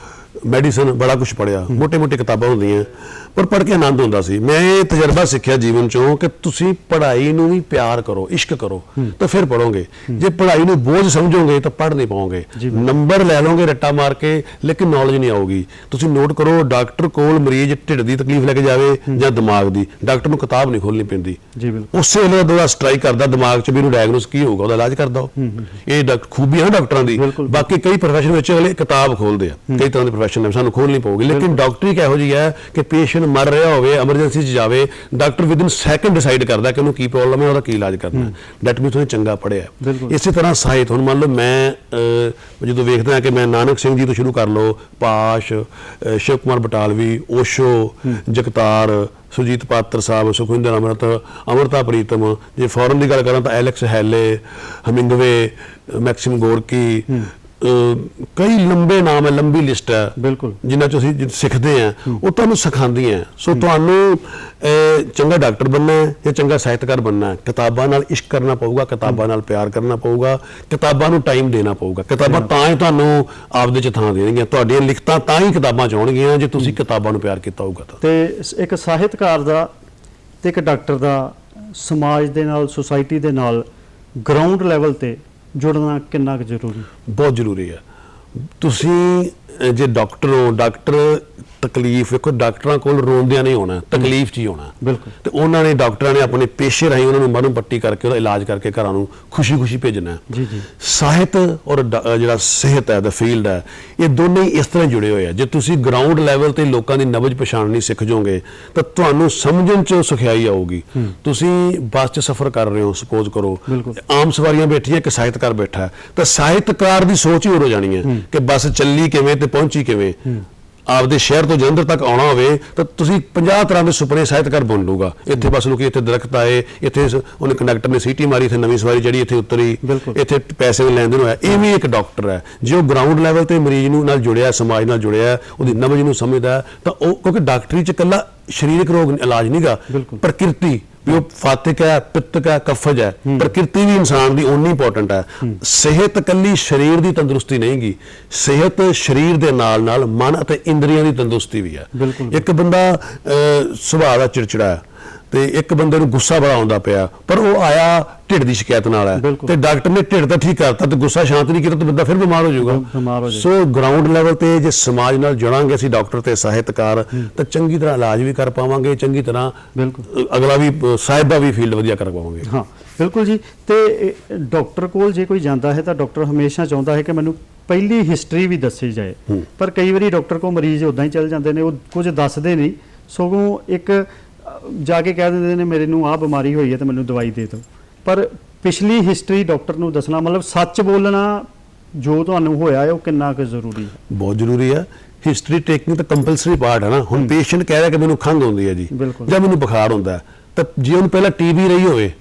ਮੈਡੀਸਨ, ਬੜਾ ਕੁਝ ਪੜ੍ਹਿਆ। ਮੋਟੇ ਕਿਤਾਬਾਂ ਹੁੰਦੀਆਂ, ਪਰ ਪੜ੍ਹ ਕੇ ਆਨੰਦ ਹੁੰਦਾ ਸੀ। ਮੈਂ ਇਹ ਤਜਰਬਾ ਸਿੱਖਿਆ ਜੀਵਨ ਚੋਂ ਕਿ ਤੁਸੀਂ ਪੜ੍ਹਾਈ ਨੂੰ ਵੀ ਪਿਆਰ ਕਰੋ, ਇਸ਼ਕ ਕਰੋ, ਤਾਂ ਫਿਰ ਪੜ੍ਹੋਗੇ। ਜੇ ਪੜ੍ਹਾਈ ਨੂੰ ਬੋਝ ਸਮਝੋਗੇ ਤਾਂ ਪੜ੍ਹ ਨਹੀਂ ਪਾਓਗੇ। ਨੰਬਰ ਲੈ ਲਓਗੇ ਰੱਟਾ ਮਾਰ ਕੇ, ਲੇਕਿਨ ਨੌਲੇਜ ਨਹੀਂ ਆਊਗੀ। ਤੁਸੀਂ ਨੋਟ ਕਰੋ, ਡਾਕਟਰ ਕੋਲ ਮਰੀਜ਼ ਢਿੱਡ ਦੀ ਤਕਲੀਫ ਲੈ ਕੇ ਜਾਵੇ ਜਾਂ ਦਿਮਾਗ ਦੀ, ਡਾਕਟਰ ਨੂੰ ਕਿਤਾਬ ਨਹੀਂ ਖੋਲਣੀ ਪੈਂਦੀ। ਉਸੇ ਵੇਲੇ ਉਹਦਾ ਸਟ੍ਰਾਈਕ ਕਰਦਾ ਦਿਮਾਗ 'ਚ ਵੀ ਇਹਨੂੰ ਡਾਇਗਨੋਸ ਕੀ ਹੋਊਗਾ, ਉਹਦਾ ਇਲਾਜ ਕਰਦਾ ਉਹ। ਇਹ ਖੂਬੀ ਹੈ ਡਾਕਟਰਾਂ ਦੀ। ਬਾਕੀ ਕਈ ਪ੍ਰੋਫੈਸ਼ਨ ਵਿੱਚ ਅਗਲੇ ਕਿਤਾਬ ਖੋਲਦੇ ਆ, ਕਈ ਤਰ੍ਹਾਂ ਦੇ ਪ੍ਰੋਫੈਸ਼ਨ ਨੇ, ਸਾਨੂੰ ਖੋਲਣੀ ਪਊਗੀ। ਲੇਕਿਨ ਡਾਕਟਰੀ ਇਹੋ ਜਿਹੀ ਹੈ ਕਿ ਪੇਸ਼ੈਂਟ ਮਰ ਰਿਹਾ ਹੋਵੇ, ਐਮਰਜੈਂਸੀ 'ਚ ਜਾਵੇ, ਡਾਕਟਰ ਵਿਦਿਨ ਸੈਕਿੰਡ ਡਿਸਾਈਡ ਕਰਦਾ ਕਿ ਉਹਨੂੰ ਕੀ ਪ੍ਰੋਬਲਮ ਹੈ, ਉਹਦਾ ਕੀ ਇਲਾਜ ਕਰਨਾ। ਡੈਟ ਮੀਨਸ ਉਹਨੇ ਚੰਗਾ ਪੜ੍ਹਿਆ। ਇਸੇ ਤਰ੍ਹਾਂ ਸਾਹਿਤ, ਹੁਣ ਮੰਨ ਲਓ ਮੈਂ ਜਦੋਂ ਵੇਖਦਾ ਕਿ ਮੈਂ ਨਾਨਕ ਸਿੰਘ ਜੀ ਤੋਂ ਸ਼ੁਰੂ ਕਰ ਲਓ, ਪਾਸ਼, ਸ਼ਿਵ ਕੁਮਾਰ ਬਟਾਲਵੀ, ਓਸ਼ੋ, ਜਗਤਾਰ, ਸੁਰਜੀਤ ਪਾਤਰ ਸਾਹਿਬ, ਸੁਖਵਿੰਦਰ ਅਮਰਤਾ ਪ੍ਰੀਤਮ, ਜੇ ਫੋਰਨ ਦੀ ਗੱਲ ਕਰਾਂ ਤਾਂ ਐਲੈਕਸ ਹੈਲੇ, ਹਮਿੰਗਵੇ, ਮੈਕਸਿਮ ਗੋਰਕੀ, ਕਈ ਲੰਬੇ ਨਾਮ ਹੈ, ਲੰਬੀ ਲਿਸਟ ਹੈ ਬਿਲਕੁਲ, ਜਿਨ੍ਹਾਂ ਚੋਂ ਅਸੀਂ ਸਿੱਖਦੇ ਆ, ਉਹ ਤੁਹਾਨੂੰ ਸਿਖਾਉਂਦੀਆਂ। ਸੋ ਤੁਹਾਨੂੰ ਚੰਗਾ ਡਾਕਟਰ ਬਣਨਾ ਹੈ ਜਾਂ ਚੰਗਾ ਸਾਹਿਤਕਾਰ ਬਣਨਾ ਹੈ, ਕਿਤਾਬਾਂ ਨਾਲ ਇਸ਼ਕ ਕਰਨਾ ਪਊਗਾ, ਕਿਤਾਬਾਂ ਨਾਲ ਪਿਆਰ ਕਰਨਾ ਪਊਗਾ, ਕਿਤਾਬਾਂ ਨੂੰ ਟਾਈਮ ਦੇਣਾ ਪਊਗਾ। ਕਿਤਾਬਾਂ ਤਾਂ ਹੀ ਤੁਹਾਨੂੰ ਆਪਦੇ 'ਚ ਥਾਂ ਦੇਣਗੀਆਂ, ਤੁਹਾਡੀਆਂ ਲਿਖਤਾਂ ਤਾਂ ਹੀ ਕਿਤਾਬਾਂ 'ਚ ਆਉਣਗੀਆਂ ਜੇ ਤੁਸੀਂ ਕਿਤਾਬਾਂ ਨੂੰ ਪਿਆਰ ਕੀਤਾ ਹੋਊਗਾ ਤਾਂ। ਤੇ ਇੱਕ ਸਾਹਿਤਕਾਰ ਦਾ ਤੇ ਇੱਕ ਡਾਕਟਰ ਦਾ ਸਮਾਜ ਦੇ ਨਾਲ, ਸੁਸਾਇਟੀ ਦੇ ਨਾਲ ਗਰਾਊਂਡ ਲੈਵਲ ਤੇ ਜੁੜਨਾ ਕਿੰਨਾ ਕੁ ਜ਼ਰੂਰੀ? ਬਹੁਤ ਜ਼ਰੂਰੀ ਹੈ। ਤੁਸੀਂ ਜੇ ਡਾਕਟਰ ਹੋ, ਡਾਕਟਰ ਤਕਲੀਫ ਵੇਖੋ, ਡਾਕਟਰਾਂ ਕੋਲ ਰੋਂਦਿਆਂ ਨਹੀਂ ਹੋਣਾ, ਤਕਲੀਫ 'ਚ ਹੀ ਹੋਣਾ ਬਿਲਕੁਲ। ਤੇ ਉਹਨਾਂ ਨੇ, ਡਾਕਟਰਾਂ ਨੇ ਆਪਣੇ ਪੇਸ਼ੇ ਰਾਹੀਂ ਉਹਨਾਂ ਨੂੰ ਮਰਮ ਪੱਟੀ ਕਰਕੇ ਉਹਦਾ ਇਲਾਜ ਕਰਕੇ ਘਰਾਂ ਨੂੰ ਖੁਸ਼ੀ ਭੇਜਣਾ। ਜੀ ਜੀ। ਸਾਹਿਤ ਔਰ ਜਿਹੜਾ ਸਿਹਤ ਹੈ, ਦਾ ਫੀਲਡ ਹੈ, ਇਹ ਦੋਨੇ ਹੀ ਇਸ ਤਰ੍ਹਾਂ ਜੁੜੇ ਹੋਏ ਆ। ਜੇ ਤੁਸੀਂ ਗਰਾਊਂਡ ਲੈਵਲ ਤੇ ਲੋਕਾਂ ਦੀ ਨਬਜ਼ ਪਛਾਣਨੀ ਸਿੱਖ ਜਾਓਗੇ ਤਾਂ ਤੁਹਾਨੂੰ ਸਮਝਣ 'ਚ ਸੁਖਿਆਈ ਆਊਗੀ। ਤੁਸੀਂ ਬੱਸ 'ਚ ਸਫ਼ਰ ਕਰ ਰਹੇ ਹੋ, ਸਪੋਜ਼ ਕਰੋ, ਆਮ ਸਵਾਰੀਆਂ ਬੈਠੀਆਂ, ਇੱਕ ਸਾਹਿਤਕਾਰ ਬੈਠਾ, ਤਾਂ ਸਾਹਿਤਕਾਰ ਦੀ ਸੋਚ ਹੀ ਹੋ ਜਾਣੀ ਹੈ ਕਿ ਬੱਸ ਚੱਲੀ ਕਿਵੇਂ ਤੇ ਪਹੁੰਚੀ ਕਿਵੇਂ। ਆਪਦੇ ਸ਼ਹਿਰ ਤੋਂ ਜਲੰਧਰ ਤੱਕ ਆਉਣਾ ਹੋਵੇ ਤਾਂ ਤੁਸੀਂ 50 ਤਰ੍ਹਾਂ ਦੇ ਸੁਪਨੇ ਸਾਹਿਤਕਾਰ ਬਣ ਲੂਗਾ। ਇੱਥੇ ਬੱਸ ਰੁਕੀ, ਇੱਥੇ ਦਰਖਤ ਆਏ, ਇੱਥੇ ਉਹਨੇ ਕੰਡਕਟਰ ਨੇ ਸੀਟੀ ਮਾਰੀ, ਇੱਥੇ ਨਵੀਂ ਸਵਾਰੀ ਜਿਹੜੀ ਇੱਥੇ ਉਤਰੀ, ਇੱਥੇ ਪੈਸੇ ਦੇ ਲੈਣ ਦੇਣ ਹੋਇਆ। ਇਹ ਵੀ ਇੱਕ ਡਾਕਟਰ ਹੈ। ਜੇ ਉਹ ਗਰਾਊਂਡ ਲੈਵਲ ਤੇ ਮਰੀਜ਼ ਨੂੰ ਨਾਲ ਜੁੜਿਆ, ਸਮਾਜ ਨਾਲ ਜੁੜਿਆ, ਉਹਦੀ ਨਬਜ਼ ਨੂੰ ਸਮਝਦਾ, ਤਾਂ ਉਹ, ਕਿਉਂਕਿ ਡਾਕਟਰੀ 'ਚ ਇਕੱਲਾ ਸਰੀਰਕ ਰੋਗ ਇਲਾਜ ਨਹੀਂਗਾ, ਪ੍ਰਕਿਰਤੀ ਵੀ ਉਹ ਫਾਤਿਕ ਹੈ, ਪਿੱਤਕ ਹੈ, ਕਫਜ ਹੈ, ਪ੍ਰਕਿਰਤੀ ਵੀ ਇਨਸਾਨ ਦੀ ਓਨੀ ਇੰਪੋਰਟੈਂਟ ਹੈ। ਸਿਹਤ ਇਕੱਲੀ ਸਰੀਰ ਦੀ ਤੰਦਰੁਸਤੀ ਨਹੀਂ ਗੀ, ਸਿਹਤ ਸਰੀਰ ਦੇ ਨਾਲ ਨਾਲ ਮਨ ਅਤੇ ਇੰਦਰੀਆਂ ਦੀ ਤੰਦਰੁਸਤੀ ਵੀ ਹੈ। ਇੱਕ ਬੰਦਾ ਸੁਭਾਅ ਦਾ ਚਿੜਚਿੜਾ ਹੈ ਤੇ ਇੱਕ ਬੰਦੇ ਨੂੰ ਗੁੱਸਾ ਬੜਾ ਆਉਂਦਾ ਪਿਆ, ਪਰ ਉਹ ਆਇਆ ਢਿੱਡ ਦੀ ਸ਼ਿਕਾਇਤ ਨਾਲ ਹੈ, ਤੇ ਡਾਕਟਰ ਨੇ ਢਿੱਡ ਤਾਂ ਠੀਕ ਕਰਤਾ ਤੇ ਗੁੱਸਾ ਸ਼ਾਂਤ ਨਹੀਂ ਕੀਤਾ, ਤਾਂ ਬੰਦਾ ਫਿਰ ਬਿਮਾਰ ਹੋ ਜਾਊਗਾ। ਸੋ ਗਰਾਊਂਡ ਲੈਵਲ ਤੇ ਜੇ ਸਮਾਜ ਨਾਲ ਜੁੜਾਂਗੇ ਅਸੀਂ, ਡਾਕਟਰ ਤੇ ਸਾਹਿਤਕਾਰ, ਤਾਂ ਚੰਗੀ ਤਰ੍ਹਾਂ ਇਲਾਜ ਵੀ ਕਰ ਪਾਵਾਂਗੇ, ਚੰਗੀ ਤਰ੍ਹਾਂ ਅਗਲਾ ਵੀ ਸਾਹਿਤ ਦਾ ਵੀ ਫੀਲਡ ਵਧੀਆ ਕਰ ਪਾਵਾਂਗੇ। ਹਾਂ ਬਿਲਕੁਲ ਜੀ। ਤੇ ਡਾਕਟਰ ਕੋਲ ਜੇ ਕੋਈ ਜਾਂਦਾ ਹੈ ਤਾਂ ਡਾਕਟਰ ਹਮੇਸ਼ਾ ਚਾਹੁੰਦਾ ਹੈ ਕਿ ਮੈਨੂੰ ਪਹਿਲੀ ਹਿਸਟਰੀ ਵੀ ਦੱਸੀ ਜਾਏ, ਪਰ ਕਈ ਵਾਰੀ ਡਾਕਟਰ ਕੋਲ ਮਰੀਜ਼ ਉੱਦਾਂ ਹੀ ਚੱਲ ਜਾਂਦੇ ਨੇ, ਉਹ ਕੁਝ ਦੱਸਦੇ ਨਹੀਂ, ਸਗੋਂ ਇੱਕ ਜਾ ਕੇ ਕਹਿ ਦਿੰਦੇ ਨੇ ਮੇਰੇ ਨੂੰ ਆਹ ਬਿਮਾਰੀ ਹੋਈ ਹੈ ਤੇ ਮੈਨੂੰ ਦਵਾਈ ਦੇ ਦਿਓ। ਪਰ ਪਿਛਲੀ ਹਿਸਟਰੀ ਡਾਕਟਰ ਨੂੰ ਦੱਸਣਾ, ਮਤਲਬ ਸੱਚ ਬੋਲਣਾ, ਜੋ ਤੁਹਾਨੂੰ ਹੋਇਆ ਹੈ ਉਹ ਕਿੰਨਾ ਕੁ ਜ਼ਰੂਰੀ ਹੈ? ਬਹੁਤ ਜ਼ਰੂਰੀ ਹੈ। ਹਿਸਟਰੀ ਟੇਕਿੰਗ ਤਾਂ ਕੰਪਲਸਰੀ ਪਾਰਟ ਹੈ ਨਾ। ਹੁਣ ਪੇਸ਼ੈਂਟ ਕਹਿ ਰਿਹਾ ਕਿ ਮੈਨੂੰ ਖੰਘ ਹੁੰਦੀ ਹੈ ਜੀ, ਜਾਂ ਮੈਨੂੰ ਬੁਖਾਰ ਹੁੰਦਾ, ਤਾਂ ਜੇ ਉਹਨੂੰ ਪਹਿਲਾਂ ਟੀਬੀ ਰਹੀ ਹੋਵੇ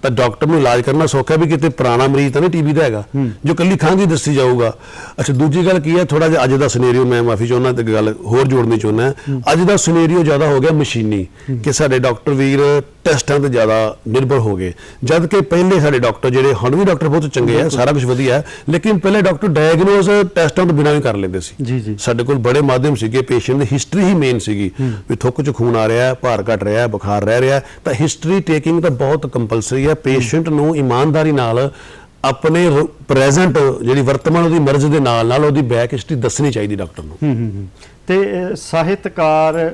ਤਾਂ ਡਾਕਟਰ ਨੂੰ ਇਲਾਜ ਕਰਨਾ ਸੌਖਾ, ਵੀ ਕਿਤੇ ਪੁਰਾਣਾ ਮਰੀਜ਼ ਤਾਂ ਨਹੀਂ ਟੀਬੀ ਦਾ ਹੈਗਾ ਜੋ ਕੱਲੀ ਖੰਘ ਹੀ ਦੱਸੀ ਜਾਊਗਾ। ਅੱਛਾ, ਦੂਜੀ ਗੱਲ ਕੀ ਹੈ, ਥੋੜਾ ਜਿਹਾ ਅੱਜ ਦਾ ਸਿਨੈਰੀਓ, ਮੈਂ ਮਾਫੀ ਚਾਹੁੰਦਾ ਤੇ ਗੱਲ ਹੋਰ ਜੋੜਨੀ ਚਾਹੁੰਦਾ। ਅੱਜ ਦਾ ਸਿਨੈਰੀਓ ਜ਼ਿਆਦਾ ਹੋ ਗਿਆ ਮਸ਼ੀਨੀ, ਕਿ ਸਾਡੇ ਡਾਕਟਰ ਵੀਰ ਟੈਸਟਾਂ ਤੇ ਜ਼ਿਆਦਾ ਨਿਰਭਰ ਹੋ ਗਏ, ਜਦ ਕਿ ਪਹਿਲੇ ਸਾਡੇ ਡਾਕਟਰ ਜਿਹੜੇ, ਹੁਣ ਵੀ ਡਾਕਟਰ ਬਹੁਤ ਚੰਗੇ ਆ, ਸਾਰਾ ਕੁਝ ਵਧੀਆ ਹੈ, ਲੇਕਿਨ ਪਹਿਲੇ ਡਾਕਟਰ ਡਾਇਗਨੋਸ ਟੈਸਟਾਂ ਤੋਂ ਬਿਨਾਂ ਵੀ ਕਰ ਲੈਂਦੇ ਸੀ। ਸਾਡੇ ਕੋਲ ਬੜੇ ਮਾਧਿਅਮ ਸੀਗੇ, ਪੇਸ਼ੈਂਟ ਦੀ ਹਿਸਟਰੀ ਹੀ ਮੇਨ ਸੀਗੀ, ਵੀ ਥੁੱਕ 'ਚ ਖੂਨ ਆ ਰਿਹਾ, ਭਾਰ ਘਟ ਰਿਹਾ, ਬੁਖਾਰ ਰਹਿ ਰਿਹਾ, ਤਾਂ ਹਿਸਟਰੀ ਟੇਕਿੰਗ ਤਾਂ ਬਹੁਤ ਕੰਪਲਸਰੀ ਹੈ। ਪੇਸ਼ੈਂਟ ਨੂੰ ਇਮਾਨਦਾਰੀ ਨਾਲ ਆਪਣੇ ਪ੍ਰੈਜ਼ੈਂਟ, ਜਿਹੜੀ ਵਰਤਮਾਨ ਉਹਦੀ ਮਰਜ਼ ਦੇ ਨਾਲ ਨਾਲ ਉਹਦੀ ਬੈਕ ਹਿਸਟਰੀ ਦੱਸਣੀ ਚਾਹੀਦੀ ਡਾਕਟਰ ਨੂੰ। ਤੇ ਸਾਹਿਤਕਾਰ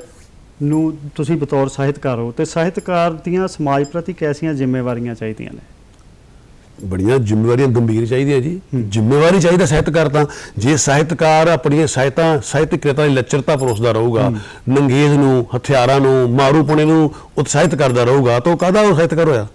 ਨੂੰ, ਤੁਸੀਂ ਬਤੌਰ ਸਾਹਿਤਕਾਰ ਹੋ, ਤੇ ਸਾਹਿਤਕਾਰ ਦੀਆਂ ਸਮਾਜ ਪ੍ਰਤੀ ਕੈਸੀਆਂ ਜ਼ਿੰਮੇਵਾਰੀਆਂ ਚਾਹੀਦੀਆਂ ਨੇ? ਬੜੀਆਂ ਜ਼ਿੰਮੇਵਾਰੀਆਂ ਗੰਭੀਰ ਚਾਹੀਦੀਆਂ ਜੀ। ਜ਼ਿੰਮੇਵਾਰੀ ਚਾਹੀਦਾ ਸਾਹਿਤਕਾਰ ਤਾਂ, ਜੇ ਸਾਹਿਤਕਾਰ ਆਪਣੀਆਂ ਸਾਹਿਤਕ ਕਿਰਤਾਂ ਦੀ ਲੱਚਰਤਾ ਪਰੋਸਦਾ ਰਹੂਗਾ, ਨੰਗੇਜ਼ ਨੂੰ, ਹਥਿਆਰਾਂ ਨੂੰ, ਮਾਰੂਪੁਣੇ ਨੂੰ ਉਤਸ਼ਾਹਿਤ ਕਰਦਾ ਰਹੂਗਾ, ਤਾਂ ਉਹ ਕਾਹਦਾ ਉਹ ਸਾਹਿਤਕਾਰ ਹੋਇਆ?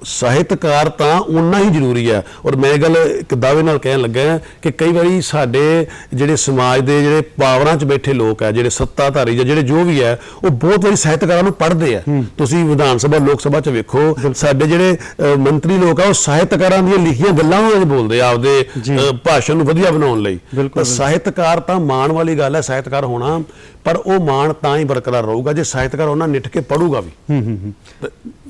ਸਾਹਿਤਕਾਰ ਤਾਂ ਉਨਾ ਹੀ ਜ਼ਰੂਰੀ ਹੈ। ਔਰ ਮੈਂ ਇਹ ਗੱਲ ਇੱਕ ਦਾਅਵੇ ਨਾਲ ਕਹਿਣ ਲੱਗਾ ਕਿ ਕਈ ਵਾਰੀ ਸਾਡੇ ਜਿਹੜੇ ਸਮਾਜ ਦੇ ਜਿਹੜੇ ਪਾਵਰਾਂ 'ਚ ਬੈਠੇ ਲੋਕ ਹੈ, ਜਿਹੜੇ ਸੱਤਾਧਾਰੀ ਜਾਂ ਜਿਹੜੇ ਜੋ ਵੀ ਹੈ, ਉਹ ਬਹੁਤ ਵਾਰੀ ਸਾਹਿਤਕਾਰਾਂ ਨੂੰ ਪੜ੍ਹਦੇ ਆ। ਤੁਸੀਂ ਵਿਧਾਨ ਸਭਾ ਲੋਕ ਸਭਾ 'ਚ ਵੇਖੋ, ਸਾਡੇ ਜਿਹੜੇ ਮੰਤਰੀ ਲੋਕ ਆ ਉਹ ਸਾਹਿਤਕਾਰਾਂ ਦੀਆਂ ਲਿਖੀਆਂ ਗੱਲਾਂ ਨੂੰ ਬੋਲਦੇ ਆ ਆਪਦੇ ਭਾਸ਼ਣ ਨੂੰ ਵਧੀਆ ਬਣਾਉਣ ਲਈ। ਤਾਂ ਸਾਹਿਤਕਾਰ ਤਾਂ ਮਾਣ ਵਾਲੀ ਗੱਲ ਹੈ ਸਾਹਿਤਕਾਰ ਹੋਣਾ, ਪਰ ਉਹ ਮਾਣ ਤਾਂ ਹੀ ਬਰਕਰਾਰ ਰਹੂਗਾ ਜੇ ਸਾਹਿਤਕਾਰ ਉਹਨਾਂ ਨਿੱਠ ਕੇ ਪੜੂਗਾ ਵੀ।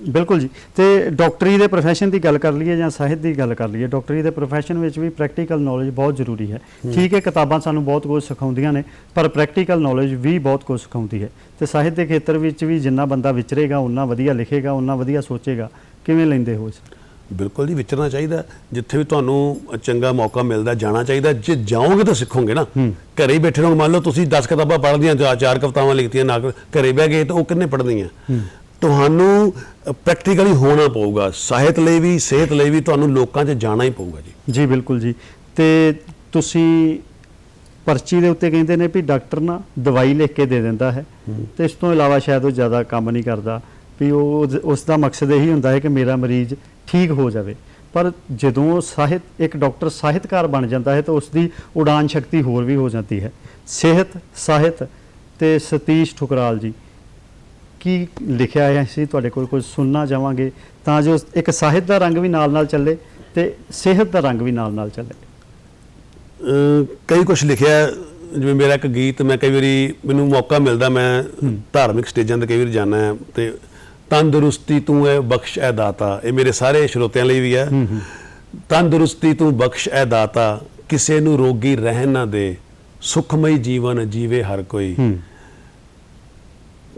ਬਿਲਕੁਲ ਜੀ। ਤੇ ਡਾਕਟਰੀ ਦੇ ਪ੍ਰੋਫੈਸ਼ਨ ਦੀ ਗੱਲ ਕਰ ਲਈਏ ਜਾਂ ਸਾਹਿਤ ਦੀ ਗੱਲ ਕਰ ਲਈਏ, ਡਾਕਟਰੀ ਦੇ ਪ੍ਰੋਫੈਸ਼ਨ ਵਿੱਚ ਵੀ ਪ੍ਰੈਕਟੀਕਲ ਨੌਲੇਜ ਬਹੁਤ ਜ਼ਰੂਰੀ ਹੈ। ਠੀਕ ਹੈ, ਕਿਤਾਬਾਂ ਸਾਨੂੰ ਬਹੁਤ ਕੁਝ ਸਿਖਾਉਂਦੀਆਂ ਨੇ, ਪਰ ਪ੍ਰੈਕਟੀਕਲ ਨੌਲੇਜ ਵੀ ਬਹੁਤ ਕੁਝ ਸਿਖਾਉਂਦੀ ਹੈ। ਤੇ ਸਾਹਿਤ ਦੇ ਖੇਤਰ ਵਿੱਚ ਵੀ ਜਿੰਨਾ ਬੰਦਾ ਵਿਚਰੇਗਾ ਉਨਾ ਵਧੀਆ ਲਿਖੇਗਾ, ਉਨਾ ਵਧੀਆ ਸੋਚੇਗਾ। ਕਿਵੇਂ ਲੈਂਦੇ ਹੋ ਇਸ? ਬਿਲਕੁਲ ਜੀ, ਵਿਚਰਨਾ ਚਾਹੀਦਾ। ਜਿੱਥੇ ਵੀ ਤੁਹਾਨੂੰ ਚੰਗਾ ਮੌਕਾ ਮਿਲਦਾ ਜਾਣਾ ਚਾਹੀਦਾ। ਜੇ ਜਾਓਗੇ ਤਾਂ ਸਿੱਖੋਗੇ ਨਾ। ਘਰੇ ਹੀ ਬੈਠੇ ਰਹੋ, ਮੰਨ ਲਓ ਤੁਸੀਂ 10 ਕਿਤਾਬਾਂ ਪੜ੍ਹਦੀਆਂ, 4 ਕਵਿਤਾਵਾਂ ਲਿਖਤੀਆਂ, ਨਾ ਘਰੇ ਬਹਿ ਗਏ ਤਾਂ ਉਹ ਕਿੰਨੇ ਪੜ੍ਹਨੀਆਂ? ਤੁਹਾਨੂੰ ਪ੍ਰੈਕਟੀਕਲੀ ਹੋਣਾ ਪਊਗਾ। ਸਾਹਿਤ ਲਈ ਵੀ ਸਿਹਤ ਲਈ ਵੀ ਤੁਹਾਨੂੰ ਲੋਕਾਂ 'ਚ ਜਾਣਾ ਹੀ ਪਊਗਾ ਜੀ। ਜੀ ਬਿਲਕੁਲ ਜੀ। ਤੇ ਤੁਸੀਂ ਪਰਚੀ ਦੇ ਉੱਤੇ ਕਹਿੰਦੇ ਨੇ ਵੀ ਡਾਕਟਰ ਨਾ ਦਵਾਈ ਲਿਖ ਕੇ ਦੇ ਦਿੰਦਾ ਹੈ ਤੇ ਇਸ ਤੋਂ ਇਲਾਵਾ ਸ਼ਾਇਦ ਉਹ ਜ਼ਿਆਦਾ ਕੰਮ ਨਹੀਂ ਕਰਦਾ, ਵੀ ਉਸ ਦਾ ਮਕਸਦ ਇਹੀ ਹੁੰਦਾ ਹੈ ਕਿ ਮੇਰਾ ਮਰੀਜ਼ ਠੀਕ ਹੋ ਜਾਵੇ। ਪਰ ਜਦੋਂ ਇੱਕ ਡਾਕਟਰ ਸਾਹਿਤਕਾਰ ਬਣ ਜਾਂਦਾ ਹੈ ਤਾਂ ਉਸ ਦੀ ਉਡਾਨ ਸ਼ਕਤੀ ਹੋਰ ਵੀ ਹੋ ਜਾਂਦੀ ਹੈ। ਸਿਹਤ, ਸਾਹਿਤ ਤੇ ਸਤੀਸ਼ ਠੁਕਰਾਲ ਜੀ ਕੀ ਲਿਖਿਆ ਹੈ, ਅਸੀਂ ਤੁਹਾਡੇ ਕੋਲ ਕੁਝ ਸੁਣਨਾ ਚਾਹਾਂਗੇ ਤਾਂ ਜੋ ਇੱਕ ਸਾਹਿਤ ਦਾ ਰੰਗ ਵੀ ਨਾਲ ਨਾਲ ਚੱਲੇ ਤੇ ਸਿਹਤ ਦਾ ਰੰਗ ਵੀ ਨਾਲ ਨਾਲ ਚੱਲੇ। ਕਈ ਕੁਝ ਲਿਖਿਆ, ਜਿਵੇਂ ਮੇਰਾ ਇੱਕ ਗੀਤ, ਮੈਂ ਕਈ ਵਾਰੀ ਮੈਨੂੰ ਮੌਕਾ ਮਿਲਦਾ, ਮੈਂ ਧਾਰਮਿਕ ਸਟੇਜਾਂ 'ਤੇ ਕਈ ਵਾਰੀ ਜਾਣਾ ਹੈ, ਤੇ ਤੰਦਰੁਸਤੀ ਤੂੰ ਹੈ ਬਖਸ਼ ਐ ਦਾਤਾ, ਇਹ ਮੇਰੇ ਸਾਰੇ ਸਰੋਤਿਆਂ ਲਈ ਵੀ ਹੈ। ਤੰਦਰੁਸਤੀ ਤੂੰ ਬਖਸ਼ ਐ ਦਾਤਾ, ਕਿਸੇ ਨੂੰ ਰੋਗੀ ਰਹਿਣ ਨਾ ਦੇ, ਸੁਖਮਈ ਜੀਵਨ ਜੀਵੇ ਹਰ ਕੋਈ।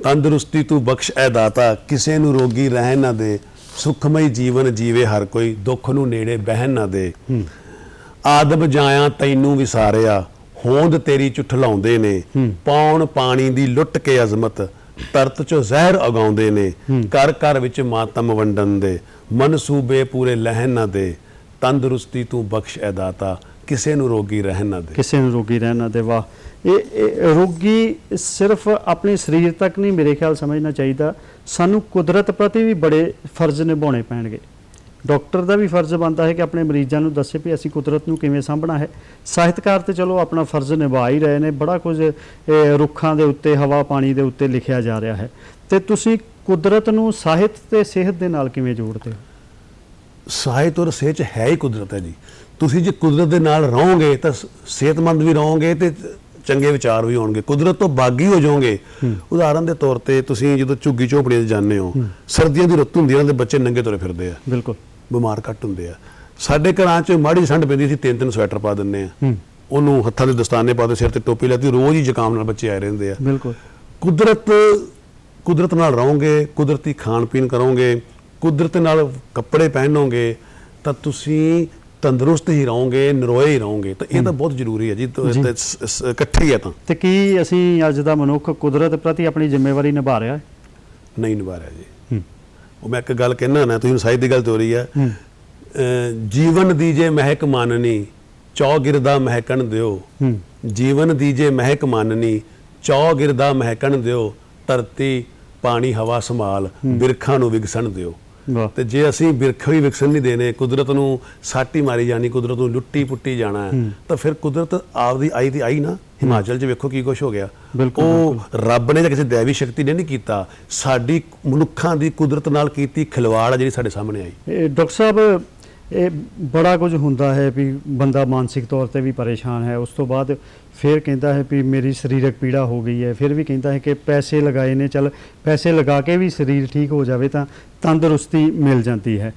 ਤੰਦਰੁਸਤੀ ਤੂੰ ਬਖਸ਼ ਐ ਦਾਤਾ, ਕਿਸੇ ਨੂੰ ਰੋਗੀ ਰਹਿਣ ਨਾ ਦੇ, ਸੁਖਮਈ ਜੀਵਨ ਜੀਵੇ ਹਰ ਕੋਈ, ਦੁੱਖ ਨੂੰ ਨੇੜੇ ਬਹਿਣ ਨਾ ਦੇ। ਆਦਮ ਜਾਇਆ ਤੈਨੂੰ ਵਿਸਾਰਿਆ, ਹੋਂਦ ਤੇਰੀ ਝੁਠਲਾਉਂਦੇ ਨੇ, ਪੌਣ ਪਾਣੀ ਦੀ ਲੁੱਟ ਕੇ ਅਜ਼ਮਤ, ਤਰਤ ਚੋਂ ਜ਼ਹਿਰ ਉਗਾਉਂਦੇ ਨੇ, ਘਰ ਘਰ ਵਿੱਚ ਮਾਤਮ ਵੰਡਣ ਦੇ, ਮਨਸੂਬੇ ਪੂਰੇ ਲਹਿਣ ਨਾ ਦੇ। ਤੰਦਰੁਸਤੀ ਤੂੰ ਬਖਸ਼ ਐ ਦਾਤਾ, ਕਿਸੇ ਨੂੰ ਰੋਗੀ ਰਹਿਣ ਨਾ ਦੇ। ਕਿਸੇ ਨੂੰ ਰੋਗੀ ਰਹਿਣ ਨਾ ਦੇ। ਵਾਹ। ਇਹ ਰੋਗੀ ਸਿਰਫ ਆਪਣੇ ਸਰੀਰ ਤੱਕ ਨਹੀਂ ਮੇਰੇ ਖਿਆਲ ਸਮਝਣਾ ਚਾਹੀਦਾ, ਸਾਨੂੰ ਕੁਦਰਤ ਪ੍ਰਤੀ ਵੀ ਬੜੇ ਫਰਜ਼ ਨਿਭਾਉਣੇ ਪੈਣਗੇ। ਡਾਕਟਰ ਦਾ ਵੀ ਫਰਜ਼ ਬਣਦਾ ਹੈ ਕਿ ਆਪਣੇ ਮਰੀਜ਼ਾਂ ਨੂੰ ਦੱਸੇ ਵੀ ਅਸੀਂ ਕੁਦਰਤ ਨੂੰ ਕਿਵੇਂ ਸਾਂਭਣਾ ਹੈ। ਸਾਹਿਤਕਾਰ ਤੇ ਚਲੋ ਆਪਣਾ ਫਰਜ਼ ਨਿਭਾ ਹੀ ਰਹੇ ਨੇ, ਬੜਾ ਕੁਝ ਰੁੱਖਾਂ ਦੇ ਉੱਤੇ, ਹਵਾ ਪਾਣੀ ਦੇ ਉੱਤੇ ਲਿਖਿਆ ਜਾ ਰਿਹਾ ਹੈ। ਤੇ ਤੁਸੀਂ ਕੁਦਰਤ ਨੂੰ ਸਾਹਿਤ ਤੇ ਸਿਹਤ ਦੇ ਨਾਲ ਕਿਵੇਂ ਜੋੜਦੇ ਹੋ? ਸਾਹਿਤ ਔਰ ਸਿਹਤ 'ਚ ਹੈ ਹੀ ਕੁਦਰਤ ਹੈ ਜੀ। ਤੁਸੀਂ ਜੇ ਕੁਦਰਤ ਦੇ ਨਾਲ ਰਹੋਗੇ ਤਾਂ ਸਿਹਤਮੰਦ ਵੀ ਰਹੋਗੇ ਤੇ ਚੰਗੇ ਵਿਚਾਰ ਵੀ ਹੋਣਗੇ। ਕੁਦਰਤ ਤੋਂ ਬਾਗੀ ਹੋ ਜਾਓਗੇ। ਉਦਾਹਰਨ ਦੇ ਤੌਰ ਤੇ ਤੁਸੀਂ ਜਦੋਂ ਝੁੱਗੀ ਝੋਪੜੀਆਂ 'ਚ ਜਾਂਦੇ ਹੋ, ਸਰਦੀਆਂ ਦੀ ਰੁੱਤ ਹੁੰਦੀ ਹੈ, ਉਹਨਾਂ ਦੇ ਬੱਚੇ ਨੰਗੇ ਤੁਰੇ ਫਿਰਦੇ ਆ, ਬਿਲਕੁਲ ਬਿਮਾਰ ਘੱਟ ਹੁੰਦੇ ਆ। ਸਾਡੇ ਘਰਾਂ 'ਚ ਮਾੜੀ ਠੰਡ ਪੈਂਦੀ ਸੀ, 3-3 ਸਵੈਟਰ ਪਾ ਦਿੰਦੇ ਆ, ਉਹਨੂੰ ਹੱਥਾਂ ਦੇ ਦਸਤਾਨੇ ਪਾ ਦੇ, ਸਿਰ ਤੇ ਟੋਪੀ ਲਾਤੀ, ਰੋਜ਼ ਹੀ ਜ਼ੁਕਾਮ ਨਾਲ ਬੱਚੇ ਆਏ ਰਹਿੰਦੇ ਆ। ਬਿਲਕੁਲ ਕੁਦਰਤ ਨਾਲ ਰਹੋਗੇ, ਕੁਦਰਤੀ ਖਾਣ ਪੀਣ ਕਰੋਗੇ, ਕੁਦਰਤ ਨਾਲ ਕੱਪੜੇ ਪਹਿਨੋਗੇ ਤਾਂ ਤੁਸੀਂ ਤੰਦਰੁਸਤ ਹੀ ਰਹੋਗੇ, ਨਰੋਏ ਹੀ ਰਹੋਗੇ। ਤਾਂ ਇਹ ਤਾਂ ਬਹੁਤ ਜ਼ਰੂਰੀ ਹੈ ਜੀ, ਇਕੱਠੇ ਹੀ ਹੈ। ਤਾਂ ਤੇ ਕੀ ਅਸੀਂ ਅੱਜ ਦਾ ਮਨੁੱਖ ਕੁਦਰਤ ਪ੍ਰਤੀ ਆਪਣੀ ਜ਼ਿੰਮੇਵਾਰੀ ਨਿਭਾ ਰਿਹਾ ਹੈ? ਨਹੀਂ ਨਿਭਾ ਰਿਹਾ ਜੀ। ਉਹ ਮੈਂ ਇੱਕ ਗੱਲ ਕਹਿਣਾ ਨਾ, ਤੁਸੀਂ ਸਾਹਿਤ ਦੀ ਗੱਲ ਤੇ ਹੋ ਰਹੀ ਹੈ, ਜੀਵਨ ਦੀ ਜੇ ਮਹਿਕ ਮਾਨਣੀ, ਚੌਗਿਰਦਾ ਮਹਿਕਣ ਦਿਓ। ਜੀਵਨ ਦੀ ਜੇ ਮਹਿਕ ਮਾਨਣੀ, ਚੌਗਿਰਦਾ ਮਹਿਕਣ ਦਿਓ, ਧਰਤੀ ਪਾਣੀ ਹਵਾ ਸੰਭਾਲ, ਬਿਰਖਾਂ ਨੂੰ ਵਿਗਸਣ ਦਿਓ। ਤੇ ਜੇ ਅਸੀਂ ਬਿਰਖੇ ਹੀ ਵਿਕਸਣ ਨਹੀਂ ਦੇਣੇ, ਕੁਦਰਤ ਨੂੰ ਸਾਟੀ ਮਾਰੀ ਜਾਣੀ, ਕੁਦਰਤ ਨੂੰ ਲੁੱਟੀ ਪੁੱਟੀ ਜਾਣਾ ਹੈ, ਤਾਂ ਫਿਰ ਕੁਦਰਤ ਆਪਦੀ ਆਈ ਦੀ ਆਈ ਨਾ। ਹਿਮਾਚਲ 'ਚ ਵੇਖੋ ਕੀ ਕੁਛ ਹੋ ਗਿਆ। ਉਹ ਰੱਬ ਨੇ ਜਾਂ ਕਿਸੇ ਦੈਵੀ ਸ਼ਕਤੀ ਨੇ ਨਹੀਂ ਕੀਤਾ, ਸਾਡੀ ਮਨੁੱਖਾਂ ਦੀ ਕੁਦਰਤ ਨਾਲ ਕੀਤੀ ਖਿਲਵਾੜ ਜਿਹੜੀ ਸਾਡੇ ਸਾਹਮਣੇ ਆਈ। ਡਾਕਟਰ ਸਾਹਿਬ, ਇਹ ਬੜਾ ਕੁਝ ਹੁੰਦਾ ਹੈ ਵੀ ਬੰਦਾ ਮਾਨਸਿਕ ਤੌਰ ਤੇ ਵੀ ਪਰੇਸ਼ਾਨ ਹੈ, ਉਸ ਤੋਂ ਬਾਅਦ ਫਿਰ ਕਹਿੰਦਾ ਹੈ ਵੀ ਮੇਰੀ ਸਰੀਰਕ ਪੀੜਾ ਹੋ ਗਈ ਹੈ, ਫਿਰ ਵੀ ਕਹਿੰਦਾ ਹੈ ਕਿ ਪੈਸੇ ਲਗਾਏ ਨੇ, ਚੱਲ ਪੈਸੇ ਲਗਾ ਕੇ ਵੀ ਸਰੀਰ ਠੀਕ ਹੋ ਜਾਵੇ ਤਾਂ ਤੰਦਰੁਸਤੀ ਮਿਲ ਜਾਂਦੀ ਹੈ।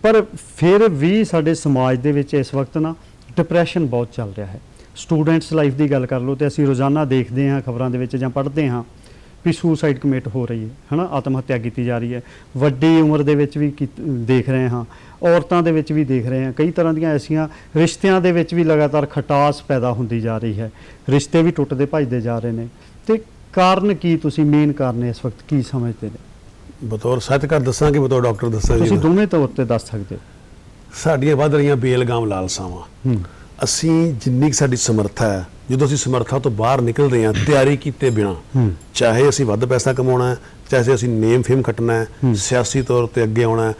ਪਰ ਫਿਰ ਵੀ ਸਾਡੇ ਸਮਾਜ ਦੇ ਵਿੱਚ ਇਸ ਵਕਤ ਨਾ ਡਿਪਰੈਸ਼ਨ ਬਹੁਤ ਚੱਲ ਰਿਹਾ ਹੈ। ਸਟੂਡੈਂਟਸ ਲਾਈਫ ਦੀ ਗੱਲ ਕਰ ਲਓ ਤੇ ਅਸੀਂ ਰੋਜ਼ਾਨਾ ਦੇਖਦੇ ਹਾਂ ਖਬਰਾਂ ਦੇ ਵਿੱਚ ਜਾਂ ਪੜ੍ਹਦੇ ਹਾਂ ਵੀ ਸੁਸਾਈਡ ਕਮਿਟ ਹੋ ਰਹੀ ਹੈ ਨਾ, ਆਤਮ ਹੱਤਿਆ ਕੀਤੀ ਜਾ ਰਹੀ ਹੈ। ਵੱਡੀ ਉਮਰ ਦੇ ਵਿੱਚ ਵੀ ਦੇਖ ਰਹੇ ਹਾਂ, ਔਰਤਾਂ ਦੇ ਵਿੱਚ ਵੀ ਦੇਖ ਰਹੇ ਹਾਂ। ਕਈ ਤਰ੍ਹਾਂ ਦੀਆਂ ਐਸੀਆਂ ਰਿਸ਼ਤਿਆਂ ਦੇ ਵਿੱਚ ਵੀ ਲਗਾਤਾਰ ਖਟਾਸ ਪੈਦਾ ਹੁੰਦੀ ਜਾ ਰਹੀ ਹੈ, ਰਿਸ਼ਤੇ ਵੀ ਟੁੱਟਦੇ ਭੱਜਦੇ ਜਾ ਰਹੇ ਨੇ। ਤੇ ਕਾਰਨ ਕੀ, ਤੁਸੀਂ ਮੇਨ ਕਾਰਨ ਇਸ ਵਕਤ ਕੀ ਸਮਝਦੇ ਨੇ? ਬਤੌਰ ਸਾਹਿਤਕਾਰ ਦੱਸਾਂ ਕਿ ਬਤੌਰ ਡਾਕਟਰ ਦੱਸਾਂ? ਤੁਸੀਂ ਦੋਵੇਂ ਤੌਰ ਤੇ ਦੱਸ ਸਕਦੇ ਹੋ। ਸਾਡੀਆਂ ਵੱਧ ਰਹੀਆਂ ਬੇਲਗਾਮ ਲਾਲਸਾਵਾਂ। ਅਸੀਂ ਜਿੰਨੀ ਸਾਡੀ ਸਮਰੱਥਾ ਹੈ, ਜਦੋਂ ਅਸੀਂ ਸਮਰੱਥਾ ਤੋਂ ਬਾਹਰ ਨਿਕਲਦੇ ਹਾਂ ਤਿਆਰੀ ਕੀਤੇ ਬਿਨਾਂ, ਚਾਹੇ ਅਸੀਂ ਵੱਧ ਪੈਸਾ ਕਮਾਉਣਾ ਹੈ, ਚਾਹੇ ਅਸੀਂ ਨੇਮ ਫੇਮ ਖੱਟਣਾ ਹੈ, ਸਿਆਸੀ ਤੌਰ ਤੇ ਅੱਗੇ ਆਉਣਾ ਹੈ,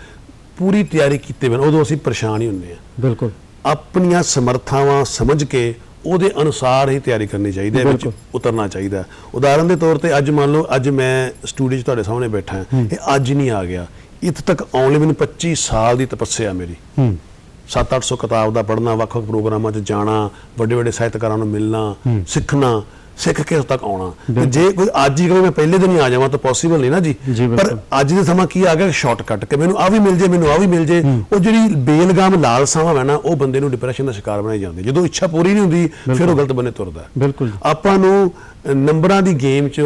ਪੂਰੀ ਤਿਆਰੀ ਕੀਤੇ ਬਿਨਾਂ ਉਦੋਂ ਅਸੀਂ ਪਰੇਸ਼ਾਨ ਹੀ ਹੁੰਦੇ ਹਾਂ। ਬਿਲਕੁਲ ਆਪਣੀਆਂ ਸਮਰਥਾਵਾਂ ਸਮਝ ਕੇ ਉਹਦੇ ਅਨੁਸਾਰ ਹੀ ਤਿਆਰੀ ਕਰਨੀ ਚਾਹੀਦੀ ਹੈ, ਵਿੱਚ ਬਿਲਕੁਲ। ਉਤਰਨਾ ਚਾਹੀਦਾ। ਉਦਾਹਰਨ ਦੇ ਤੌਰ ਤੇ ਅੱਜ ਮੰਨ ਲਓ ਅੱਜ ਮੈਂ ਸਟੂਡੀਓ 'ਚ ਤੁਹਾਡੇ ਸਾਹਮਣੇ ਬੈਠਾ ਹਾਂ, ਇਹ ਅੱਜ ਨਹੀਂ ਆ ਗਿਆ, ਇੱਥੇ ਤੱਕ ਆਉਣ ਲਈ ਮੈਨੂੰ 25 ਸਾਲ ਦੀ ਤਪੱਸਿਆ ਮੇਰੀ। 700-800 ਕਿਤਾਬ ਦਾ ਪੜ੍ਹਨਾ, ਵੱਖ-ਵੱਖ ਪ੍ਰੋਗਰਾਮਾਂ 'ਚ ਜਾਣਾ, ਵੱਡੇ-ਵੱਡੇ ਸਾਹਿਤਕਾਰਾਂ ਨੂੰ ਮਿਲਣਾ, ਸਿੱਖਣਾ, ਸਿੱਖ ਕੇ ਉੱਥੇ ਤੱਕ ਆਉਣਾ। ਤੇ ਜੇ ਕੋਈ ਅੱਜ ਹੀ ਕਹੇ ਮੈਂ ਪਹਿਲੇ ਦਿਨ ਹੀ ਆ ਜਾਵਾਂ ਤਾਂ ਪੋਸੀਬਲ ਨਹੀਂ ਨਾ ਜੀ। ਪਰ ਅੱਜ ਦੇ ਸਮਾਂ ਕੀ ਆ ਗਿਆ, ਸ਼ਾਰਟਕਟ ਕਿ ਮੈਨੂੰ ਆ ਵੀ ਮਿਲ ਜੇ, ਮੈਨੂੰ ਆ ਵੀ ਮਿਲ ਜੇ। ਉਹ ਜਿਹੜੀ ਬੇਲਗਾਮ ਲਾਲਸਾਵਾਂ ਹੈ ਨਾ, ਉਹ ਬੰਦੇ ਨੂੰ ਡਿਪਰੈਸ਼ਨ ਦਾ ਸ਼ਿਕਾਰ ਬਣਾਈ ਜਾਂਦੀ। ਜਦੋਂ ਇੱਛਾ ਪੂਰੀ ਨਹੀਂ ਹੁੰਦੀ ਫਿਰ ਉਹ ਗਲਤ ਬੰਨੇ ਤੁਰਦਾ। ਬਿਲਕੁਲ। ਆਪਾਂ ਨੂੰ ਨੰਬਰਾਂ ਦੀ ਗੇਮ 'ਚ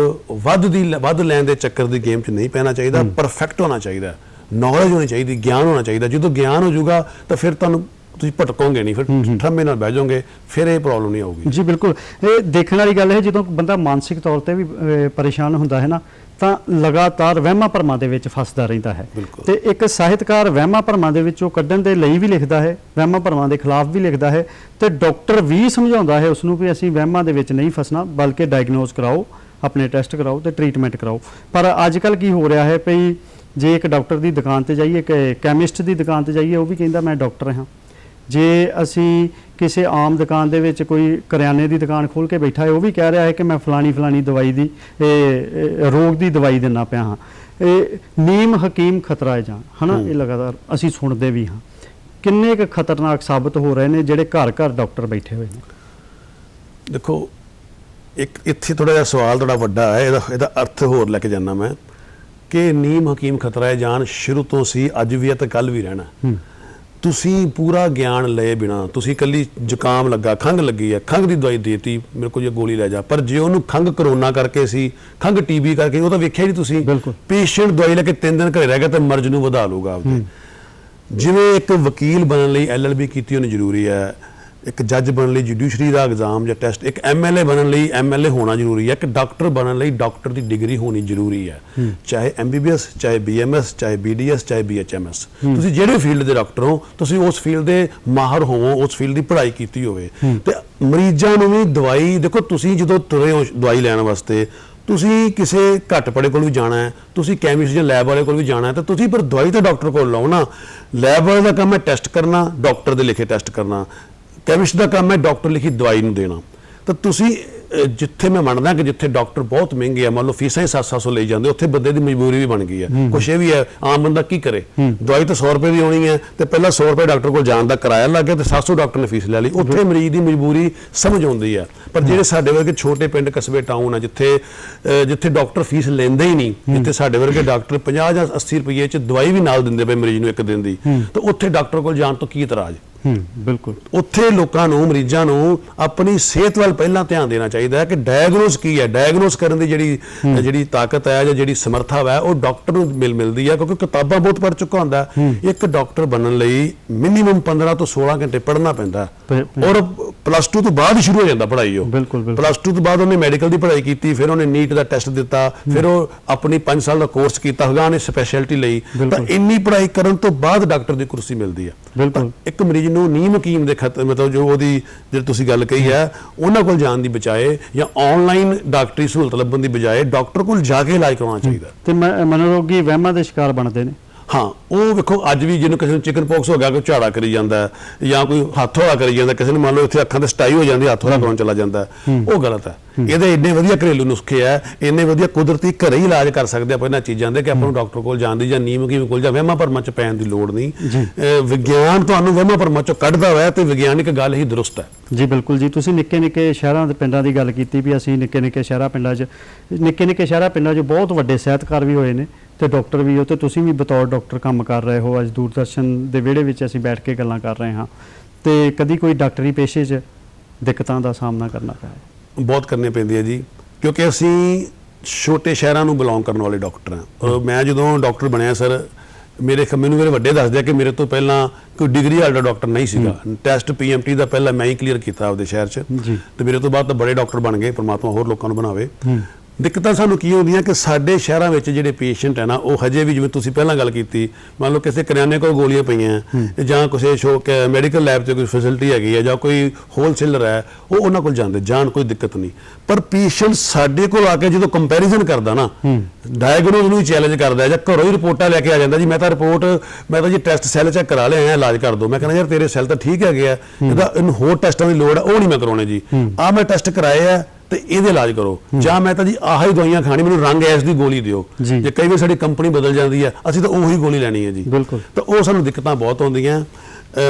ਵੱਧ ਲੈਣ ਦੇ ਚੱਕਰ ਦੀ ਗੇਮ 'ਚ ਨਹੀਂ ਪੈਣਾ ਚਾਹੀਦਾ। ਪਰਫੈਕਟ ਹੋਣਾ ਚਾਹੀਦਾ, ਨੌਲੇਜ ਹੋਣੀ ਚਾਹੀਦੀ, ਗਿਆਨ ਹੋਣਾ ਚਾਹੀਦਾ। ਜਦੋਂ ਗਿਆਨ ਹੋ ਜਾਊਗਾ ਤਾਂ ਫਿਰ ਤੁਹਾਨੂੰ ਤੁਸੀਂ ਭਟਕੋਗੇ ਨਹੀਂ, ਫਿਰ ਠੰਮੇ ਨਾਲ ਬਹਿ ਜਾਓਗੇ, ਫਿਰ ਇਹ ਪ੍ਰੋਬਲਮ ਨਹੀਂ ਆਊਗੀ। ਜੀ ਬਿਲਕੁਲ। ਇਹ ਦੇਖਣ ਵਾਲੀ ਗੱਲ ਹੈ, ਜਦੋਂ ਬੰਦਾ ਮਾਨਸਿਕ ਤੌਰ ਤੇ ਵੀ ਪਰੇਸ਼ਾਨ ਹੁੰਦਾ ਹੈ ਨਾ, ਤਾਂ ਲਗਾਤਾਰ ਵਹਿਮਾਂ ਭਰਮਾਂ ਦੇ ਵਿੱਚ ਫਸਦਾ ਰਹਿੰਦਾ ਹੈ। ਤੇ ਇੱਕ ਸਾਹਿਤਕਾਰ ਵਹਿਮਾਂ ਭਰਮਾਂ ਦੇ ਵਿੱਚੋਂ ਕੱਢਣ ਦੇ ਲਈ ਵੀ ਲਿਖਦਾ ਹੈ, ਵਹਿਮਾਂ ਭਰਮਾਂ ਦੇ ਖਿਲਾਫ ਵੀ ਲਿਖਦਾ ਹੈ, ਤੇ ਡਾਕਟਰ ਵੀ ਸਮਝਾਉਂਦਾ ਹੈ ਉਸ ਨੂੰ ਵੀ ਅਸੀਂ ਵਹਿਮਾਂ ਦੇ ਵਿੱਚ ਨਹੀਂ ਫਸਣਾ, ਬਲਕਿ ਡਾਇਗਨੋਸ ਕਰਾਓ, ਆਪਣੇ ਟੈਸਟ ਕਰਾਓ ਤੇ ਟ੍ਰੀਟਮੈਂਟ ਕਰਾਓ। ਪਰ ਅੱਜ ਕੱਲ੍ਹ ਕੀ ਹੋ ਰਿਹਾ ਹੈ ਭਈ, ਜੇ ਇੱਕ ਡਾਕਟਰ ਦੀ ਦੁਕਾਨ ਤੇ ਜਾਈਏ, ਕੈਮਿਸਟ ਦੀ ਦੁਕਾਨ ਤੇ ਜਾਈਏ, ਉਹ ਵੀ ਕਹਿੰਦਾ ਮੈਂ ਡਾਕਟਰ ਹਾਂ। ਜੇ ਅਸੀਂ ਕਿਸੇ ਆਮ ਦੁਕਾਨ ਦੇ ਵਿੱਚ ਕੋਈ ਕਰਿਆਨੇ ਦੀ ਦੁਕਾਨ ਖੋਲ੍ਹ ਕੇ ਬੈਠਾ ਹੈ, ਉਹ ਵੀ ਕਹਿ ਰਿਹਾ ਹੈ ਕਿ ਮੈਂ ਫਲਾਣੀ ਦਵਾਈ ਦੀ ਰੋਗ ਦੀ ਦਵਾਈ ਦਿੰਦਾ ਪਿਆ ਹਾਂ। ਇਹ ਨੀਮ ਹਕੀਮ ਖਤਰਾ ਹੈ ਜਾਨ, ਹੈ ਨਾ, ਇਹ ਲਗਾਤਾਰ ਅਸੀਂ ਸੁਣਦੇ ਵੀ ਹਾਂ। ਕਿੰਨੇ ਕੁ ਖਤਰਨਾਕ ਸਾਬਤ ਹੋ ਰਹੇ ਨੇ ਜਿਹੜੇ ਘਰ ਡਾਕਟਰ ਬੈਠੇ ਹੋਏ ਨੇ। ਦੇਖੋ, ਇੱਕ ਇੱਥੇ ਥੋੜਾ ਜਿਹਾ ਸਵਾਲ ਥੋੜਾ ਵੱਡਾ ਹੈ, ਇਹਦਾ ਅਰਥ ਹੋਰ ਲੈ ਕੇ ਜਾਣਾ ਮੈਂ ਕਿ ਨੀਮ ਹਕੀਮ ਖਤਰਾ ਹੈ ਜਾਨ ਸ਼ੁਰੂ ਤੋਂ ਸੀ, ਅੱਜ ਵੀ ਹੈ ਤੇ ਕੱਲ ਵੀ ਰਹਿਣਾ। ਤੁਸੀਂ ਪੂਰਾ ਗਿਆਨ ਲਏ ਬਿਨਾ, ਤੁਸੀਂ ਕੱਲੀ ਜ਼ੁਕਾਮ ਲੱਗਾ, ਖੰਘ ਲੱਗੀ ਹੈ, ਖੰਘ ਦੀ ਦਵਾਈ ਦੇਤੀ, ਮੇਰੇ ਕੋਲ ਇਹ ਗੋਲੀ ਲੈ ਜਾ। ਪਰ ਜੇ ਉਹਨੂੰ ਖੰਘ ਕਰੋਨਾ ਕਰਕੇ ਸੀ, ਖੰਘ ਟੀਬੀ ਕਰਕੇ, ਉਹ ਤਾਂ ਵੇਖਿਆ ਨਹੀਂ ਤੁਸੀਂ। ਪੇਸ਼ੈਂਟ ਦਵਾਈ ਲੈ ਕੇ 3 ਦਿਨ ਘਰੇ ਰਹਿ ਗਿਆ ਤਾਂ ਮਰਜ਼ ਨੂੰ ਵਧਾ ਲੂਗਾ ਆਪਦੇ। ਜਿਵੇਂ ਇੱਕ ਵਕੀਲ ਬਣਨ ਲਈ LLB ਕੀਤੀ ਹੋਣੀ ਜ਼ਰੂਰੀ ਹੈ, ਇੱਕ ਜੱਜ ਬਣਨ ਲਈ ਜੁਡੀਸ਼ਰੀ ਦਾ ਐਗਜ਼ਾਮ ਜਾਂ ਟੈਸਟ, ਇੱਕ MLA ਬਣਨ ਲਈ MLA ਹੋਣਾ ਜ਼ਰੂਰੀ ਹੈ, ਇੱਕ ਡਾਕਟਰ ਬਣਨ ਲਈ ਡਾਕਟਰ ਦੀ ਡਿਗਰੀ ਹੋਣੀ ਜ਼ਰੂਰੀ ਹੈ। ਚਾਹੇ MBBS, ਚਾਹੇ BMS, ਚਾਹੇ BDS, ਚਾਹੇ BHMS। ਤੁਸੀਂ ਜਿਹੜੇ ਫੀਲਡ ਦੇ ਡਾਕਟਰ ਹੋ, ਤੁਸੀਂ ਉਸ ਫੀਲਡ ਦੇ ਮਾਹਰ ਹੋਵੋ, ਉਸ ਫੀਲਡ ਦੀ ਪੜ੍ਹਾਈ ਕੀਤੀ ਹੋਵੇ। ਤੇ ਮਰੀਜ਼ਾਂ ਨੂੰ ਵੀ ਦਵਾਈ ਦੇਖੋ, ਤੁਸੀਂ ਜਦੋਂ ਤੁਰੇ ਹੋ ਦਵਾਈ ਲੈਣ ਵਾਸਤੇ, ਤੁਸੀਂ ਕਿਸੇ ਘੱਟ ਪੜ੍ਹੇ ਕੋਲ ਵੀ ਜਾਣਾ ਹੈ, ਤੁਸੀਂ ਕੈਮਿਸਟ ਜਾਂ ਲੈਬ ਵਾਲੇ ਕੋਲ ਵੀ ਜਾਣਾ ਹੈ, ਤਾਂ ਤੁਸੀਂ ਪਰ ਦਵਾਈ ਤਾਂ ਡਾਕਟਰ ਕੋਲ ਲਾਓ ਨਾ। ਲੈਬ ਵਾਲੇ ਦਾ ਕੰਮ ਹੈ ਟੈਸਟ ਕਰਨਾ, ਡਾਕਟਰ ਦੇ ਲਿਖੇ ਟੈਸਟ ਕਰਨਾ। ਕੈਮਿਸਟ ਦਾ ਕੰਮ ਹੈ ਡਾਕਟਰ ਲਿਖੀ ਦਵਾਈ ਨੂੰ ਦੇਣਾ। ਤਾਂ ਤੁਸੀਂ ਜਿੱਥੇ ਮੈਂ ਮੰਨਦਾ ਕਿ ਜਿੱਥੇ ਡਾਕਟਰ ਬਹੁਤ ਮਹਿੰਗੇ ਆ, ਮੰਨ ਲਓ ਫੀਸਾਂ ਹੀ 700 ਲਈ ਜਾਂਦੇ, ਉੱਥੇ ਬੰਦੇ ਦੀ ਮਜਬੂਰੀ ਵੀ ਬਣ ਗਈ ਹੈ। ਕੁਛ ਇਹ ਵੀ ਹੈ, ਆਮ ਬੰਦਾ ਕੀ ਕਰੇ, ਦਵਾਈ ਤਾਂ 100 ਰੁਪਏ ਦੀ ਆਉਣੀ ਹੈ, ਤੇ ਪਹਿਲਾਂ 100 ਰੁਪਏ ਡਾਕਟਰ ਕੋਲ ਜਾਣ ਦਾ ਕਿਰਾਇਆ ਲੱਗ ਗਿਆ, ਤੇ 700 ਡਾਕਟਰ ਨੇ ਫੀਸ ਲੈ ਲਈ। ਉੱਥੇ ਮਰੀਜ਼ ਦੀ ਮਜਬੂਰੀ ਸਮਝ ਆਉਂਦੀ ਹੈ। ਪਰ ਜਿਹੜੇ ਸਾਡੇ ਵਰਗੇ ਛੋਟੇ ਪਿੰਡ, ਕਸਬੇ, ਟਾਊਨ ਆ, ਜਿੱਥੇ ਡਾਕਟਰ ਫੀਸ ਲੈਂਦੇ ਹੀ ਨਹੀਂ, ਜਿੱਥੇ ਸਾਡੇ ਵਰਗੇ ਡਾਕਟਰ 50 ਜਾਂ 80 ਰੁਪਏ 'ਚ ਦਵਾਈ ਵੀ ਨਾਲ ਦਿੰਦੇ ਪਏ ਮਰੀਜ਼ ਨੂੰ ਇੱਕ ਦਿਨ ਦੀ, ਤਾਂ ਉੱਥੇ ਡਾਕਟਰ ਕੋਲ ਜਾਣ ਤੋਂ ਕੀ ਇਤਰਾਜ਼। ਬਿਲਕੁਲ। ਉੱਥੇ ਲੋਕਾਂ ਨੂੰ, ਮਰੀਜ਼ਾਂ ਨੂੰ ਆਪਣੀ ਸਿਹਤ ਵੱਲ ਪਹਿਲਾਂ ਧਿਆਨ ਦੇਣਾ ਚਾਹੀਦਾ ਹੈ ਕਿ ਡਾਇਗਨੋਸ ਕੀ ਹੈ। ਡਾਇਗਨੋਸ ਕਰਨ ਦੀ ਜਿਹੜੀ ਤਾਕਤ ਹੈ ਜਾਂ ਜਿਹੜੀ ਸਮਰੱਥਾ ਹੈ, ਉਹ ਡਾਕਟਰ ਨੂੰ ਮਿਲਦੀ ਹੈ, ਕਿਉਂਕਿ ਕਿਤਾਬਾਂ ਬਹੁਤ ਪੜ੍ਹ ਚੁੱਕਾ ਹੁੰਦਾ। ਇੱਕ ਡਾਕਟਰ ਬਣਨ ਲਈ ਮਿਨੀਮਮ 15 ਤੋਂ 16 ਘੰਟੇ ਪੜ੍ਹਨਾ ਪੈਂਦਾ, ਔਰ +2 ਤੋਂ ਬਾਅਦ ਸ਼ੁਰੂ ਹੋ ਜਾਂਦਾ ਪੜ੍ਹਾਈ। ਉਹ +2 ਤੋਂ ਬਾਅਦ ਉਹਨੇ ਮੈਡੀਕਲ ਦੀ ਪੜ੍ਹਾਈ ਕੀਤੀ, ਫਿਰ ਉਹਨੇ ਨੀਟ ਦਾ ਟੈਸਟ ਦਿੱਤਾ, ਫਿਰ ਉਹ ਆਪਣੀ 5 ਸਾਲ ਦਾ ਕੋਰਸ ਕੀਤਾ ਹੋਗਾ, ਉਹਨੇ ਸਪੈਸ਼ਲਿਟੀ ਲਈ। ਤਾਂ ਇੰਨੀ ਪੜ੍ਹਾਈ ਕਰਨ ਤੋਂ ਬਾਅਦ ਡਾਕਟਰ ਦੀ ਕੁਰਸੀ ਮਿਲਦੀ ਹੈ। ਇੱਕ ਮਰੀਜ਼ ਨੂੰ ਨੀਮ ਹਕੀਮ ਦੇ ਮਤਲਬ ਜੋ ਉਹਦੀ ਜਿਹੜੀ ਤੁਸੀਂ ਗੱਲ ਕਹੀ ਹੈ, ਉਹਨਾਂ ਕੋਲ ਜਾਣ ਦੀ ਬਜਾਏ ਜਾਂ ਆਨਲਾਈਨ ਡਾਕਟਰੀ ਸਹੂਲਤ ਲੱਭਣ ਦੀ ਬਜਾਏ ਡਾਕਟਰ ਕੋਲ ਜਾ ਕੇ ਇਲਾਜ ਕਰਾਉਣਾ ਚਾਹੀਦਾ। ਤੇ ਮਨੋਰੋਗੀ ਵਹਿਮਾਂ ਦੇ ਸ਼ਿਕਾਰ ਬਣਦੇ ਨੇ। ਹਾਂ, ਉਹ ਵੇਖੋ ਅੱਜ ਵੀ ਜਿਹਨੂੰ ਕਿਸੇ ਨੂੰ ਚਿਕਨ ਪੌਕਸ ਹੋ ਗਿਆ, ਕੋਈ ਝਾੜਾ ਕਰੀ ਜਾਂਦਾ ਜਾਂ ਕੋਈ ਹੱਥ ਹੌਲਾ ਕਰੀ ਜਾਂਦਾ, ਕਿਸੇ ਨੂੰ ਮੰਨ ਲਓ ਇੱਥੇ ਅੱਖਾਂ ਤੇ ਸਟਾਈ ਹੋ ਜਾਂਦੀ, ਹੱਥ ਹੌਲਾ ਕਰਾਉਣ ਚਲਾ ਜਾਂਦਾ, ਉਹ ਗਲਤ ਹੈ। ਇਹਦੇ ਇੰਨੇ ਵਧੀਆ ਘਰੇਲੂ ਨੁਸਖੇ ਹੈ, ਇੰਨੇ ਵਧੀਆ ਕੁਦਰਤੀ ਘਰੇ ਹੀ ਇਲਾਜ ਕਰ ਸਕਦੇ ਆਪਾਂ ਇਹਨਾਂ ਚੀਜ਼ਾਂ ਦੇ, ਕਿ ਆਪਾਂ ਨੂੰ ਡਾਕਟਰ ਕੋਲ ਜਾਣ ਦੀ ਜਾਂ ਨੀਮ ਹਕੀਮ ਕੋਲ ਜਾਂ ਵਹਿਮਾਂ ਭਰਮਾਂ 'ਚ ਪੈਣ ਦੀ ਲੋੜ ਨਹੀਂ। ਵਿਗਿਆਨ ਤੁਹਾਨੂੰ ਵਹਿਮਾਂ ਭਰਮਾਂ 'ਚੋਂ ਕੱਢਦਾ ਹੋਇਆ, ਤੇ ਵਿਗਿਆਨਿਕ ਗੱਲ ਹੀ ਦਰੁਸਤ ਹੈ। ਜੀ ਬਿਲਕੁਲ ਜੀ। ਤੁਸੀਂ ਨਿੱਕੇ ਸ਼ਹਿਰਾਂ ਦੇ ਪਿੰਡਾਂ ਦੀ ਗੱਲ ਕੀਤੀ ਵੀ ਅਸੀਂ ਨਿੱਕੇ ਸ਼ਹਿਰਾਂ ਪਿੰਡਾਂ 'ਚ ਬਹੁਤ ਵੱਡੇ ਸਾਹਿਤਕਾਰ ਵੀ ਹੋਏ ਨੇ ਤੇ ਡਾਕਟਰ ਵੀ ਹੋ, ਤੇ ਤੁਸੀਂ ਵੀ ਬਤੌਰ ਡਾਕਟਰ ਕੰਮ ਕਰ ਰਹੇ ਹੋ। ਅੱਜ ਦੂਰਦਰਸ਼ਨ ਦੇ ਵਿਹੜੇ ਵਿੱਚ ਅਸੀਂ ਬੈਠ ਕੇ ਗੱਲਾਂ ਕਰ ਰਹੇ ਹਾਂ, ਤੇ ਕਦੀ ਕੋਈ ਡਾਕਟਰੀ ਪੇਸ਼ੇ 'ਚ ਦਿੱਕਤਾਂ ਦਾ ਸਾਹਮਣਾ ਕਰਨਾ ਪਿਆ? ਬਹੁਤ ਕਰਨੇ ਪੈਂਦੇ ਆ ਜੀ, ਕਿਉਂਕਿ ਅਸੀਂ ਛੋਟੇ ਸ਼ਹਿਰਾਂ ਨੂੰ ਬਿਲੋਂਗ ਕਰਨ ਵਾਲੇ ਡਾਕਟਰ ਹਾਂ। ਮੈਂ ਜਦੋਂ ਡਾਕਟਰ ਬਣਿਆ ਸਰ, ਮੈਨੂੰ ਮੇਰੇ ਵੱਡੇ ਦੱਸਦੇ ਆ ਕਿ ਮੇਰੇ ਤੋਂ ਪਹਿਲਾਂ ਕੋਈ ਡਿਗਰੀ ਵਾਲਾ ਡਾਕਟਰ ਨਹੀਂ ਸੀਗਾ। ਟੈਸਟ PMT ਦਾ ਪਹਿਲਾਂ ਮੈਂ ਹੀ ਕਲੀਅਰ ਕੀਤਾ ਆਪਦੇ ਸ਼ਹਿਰ 'ਚ, ਤੇ ਮੇਰੇ ਤੋਂ ਬਾਅਦ ਤਾਂ ਬੜੇ ਡਾਕਟਰ ਬਣ ਗਏ, ਪਰਮਾਤਮਾ ਹੋਰ ਲੋਕਾਂ ਨੂੰ ਬਣਾਵੇ। ਦਿੱਕਤਾਂ ਸਾਨੂੰ ਕੀ ਹੁੰਦੀਆਂ ਕਿ ਸਾਡੇ ਸ਼ਹਿਰਾਂ ਵਿੱਚ ਜਿਹੜੇ ਪੇਸ਼ੈਂਟ ਹੈ ਨਾ, ਉਹ ਹਜੇ ਵੀ, ਜਿਵੇਂ ਤੁਸੀਂ ਪਹਿਲਾਂ ਗੱਲ ਕੀਤੀ, ਮੰਨ ਲਓ ਕਿਸੇ ਕਰਿਆਨੇ ਕੋਲ ਗੋਲੀਆਂ ਪਈਆਂ ਜਾਂ ਕਿਸੇ ਸ਼ੋਕ ਮੈਡੀਕਲ ਲੈਬ 'ਚ ਕੋਈ ਫੈਸਿਲਿਟੀ ਹੈਗੀ ਹੈ ਜਾਂ ਕੋਈ ਹੋਲਸੇਲਰ ਹੈ, ਉਹ ਉਹਨਾਂ ਕੋਲ ਜਾਣ ਕੋਈ ਦਿੱਕਤ ਨਹੀਂ। ਪਰ ਪੇਸ਼ੈਂਟ ਸਾਡੇ ਕੋਲ ਆ ਕੇ ਜਦੋਂ ਕੰਪੈਰੀਜ਼ਨ ਕਰਦਾ ਨਾ, ਡਾਇਗਨੋਜ਼ ਨੂੰ ਚੈਲੰਜ ਕਰਦਾ ਜਾਂ ਘਰੋਂ ਹੀ ਰਿਪੋਰਟਾਂ ਲੈ ਕੇ ਆ ਜਾਂਦਾ, ਜੀ ਮੈਂ ਤਾਂ ਜੀ ਟੈਸਟ ਸੈੱਲ ਚੈੱਕ ਕਰਾ ਲਿਆ, ਇਲਾਜ ਕਰ ਦਿਓ। ਮੈਂ ਕਹਿੰਦਾ ਯਾਰ ਤੇਰੇ ਸੈੱਲ ਤਾਂ ਠੀਕ ਹੈਗੇ ਆ, ਇਹਨੂੰ ਹੋਰ ਟੈਸਟਾਂ ਦੀ ਲੋੜ ਹੈ, ਉਹ ਨਹੀਂ ਮੈਂ ਕਰਾਉਣੇ ਜੀ। ਆਹ ਮੈਂ ਟੈਸਟ ਕਰਾਏ ਆ ਤੇ ਇਹਦੇ ਇਲਾਜ ਕਰੋ, ਜਾਂ ਮੈਂ ਤਾਂ ਜੀ ਆਹ ਹੀ ਦਵਾਈਆਂ ਖਾਣੀ, ਮੈਨੂੰ ਰੰਗ ਐਸ ਦੀ ਗੋਲੀ ਦਿਓ। ਜੇ ਕਈ ਵਾਰ ਸਾਡੀ ਕੰਪਨੀ ਬਦਲ ਜਾਂਦੀ ਹੈ, ਅਸੀਂ ਤਾਂ ਉਹੀ ਗੋਲੀ ਲੈਣੀ ਹੈ ਜੀ। ਬਿਲਕੁਲ। ਤਾਂ ਉਹ ਸਾਨੂੰ ਦਿੱਕਤਾਂ ਬਹੁਤ ਆਉਂਦੀਆਂ।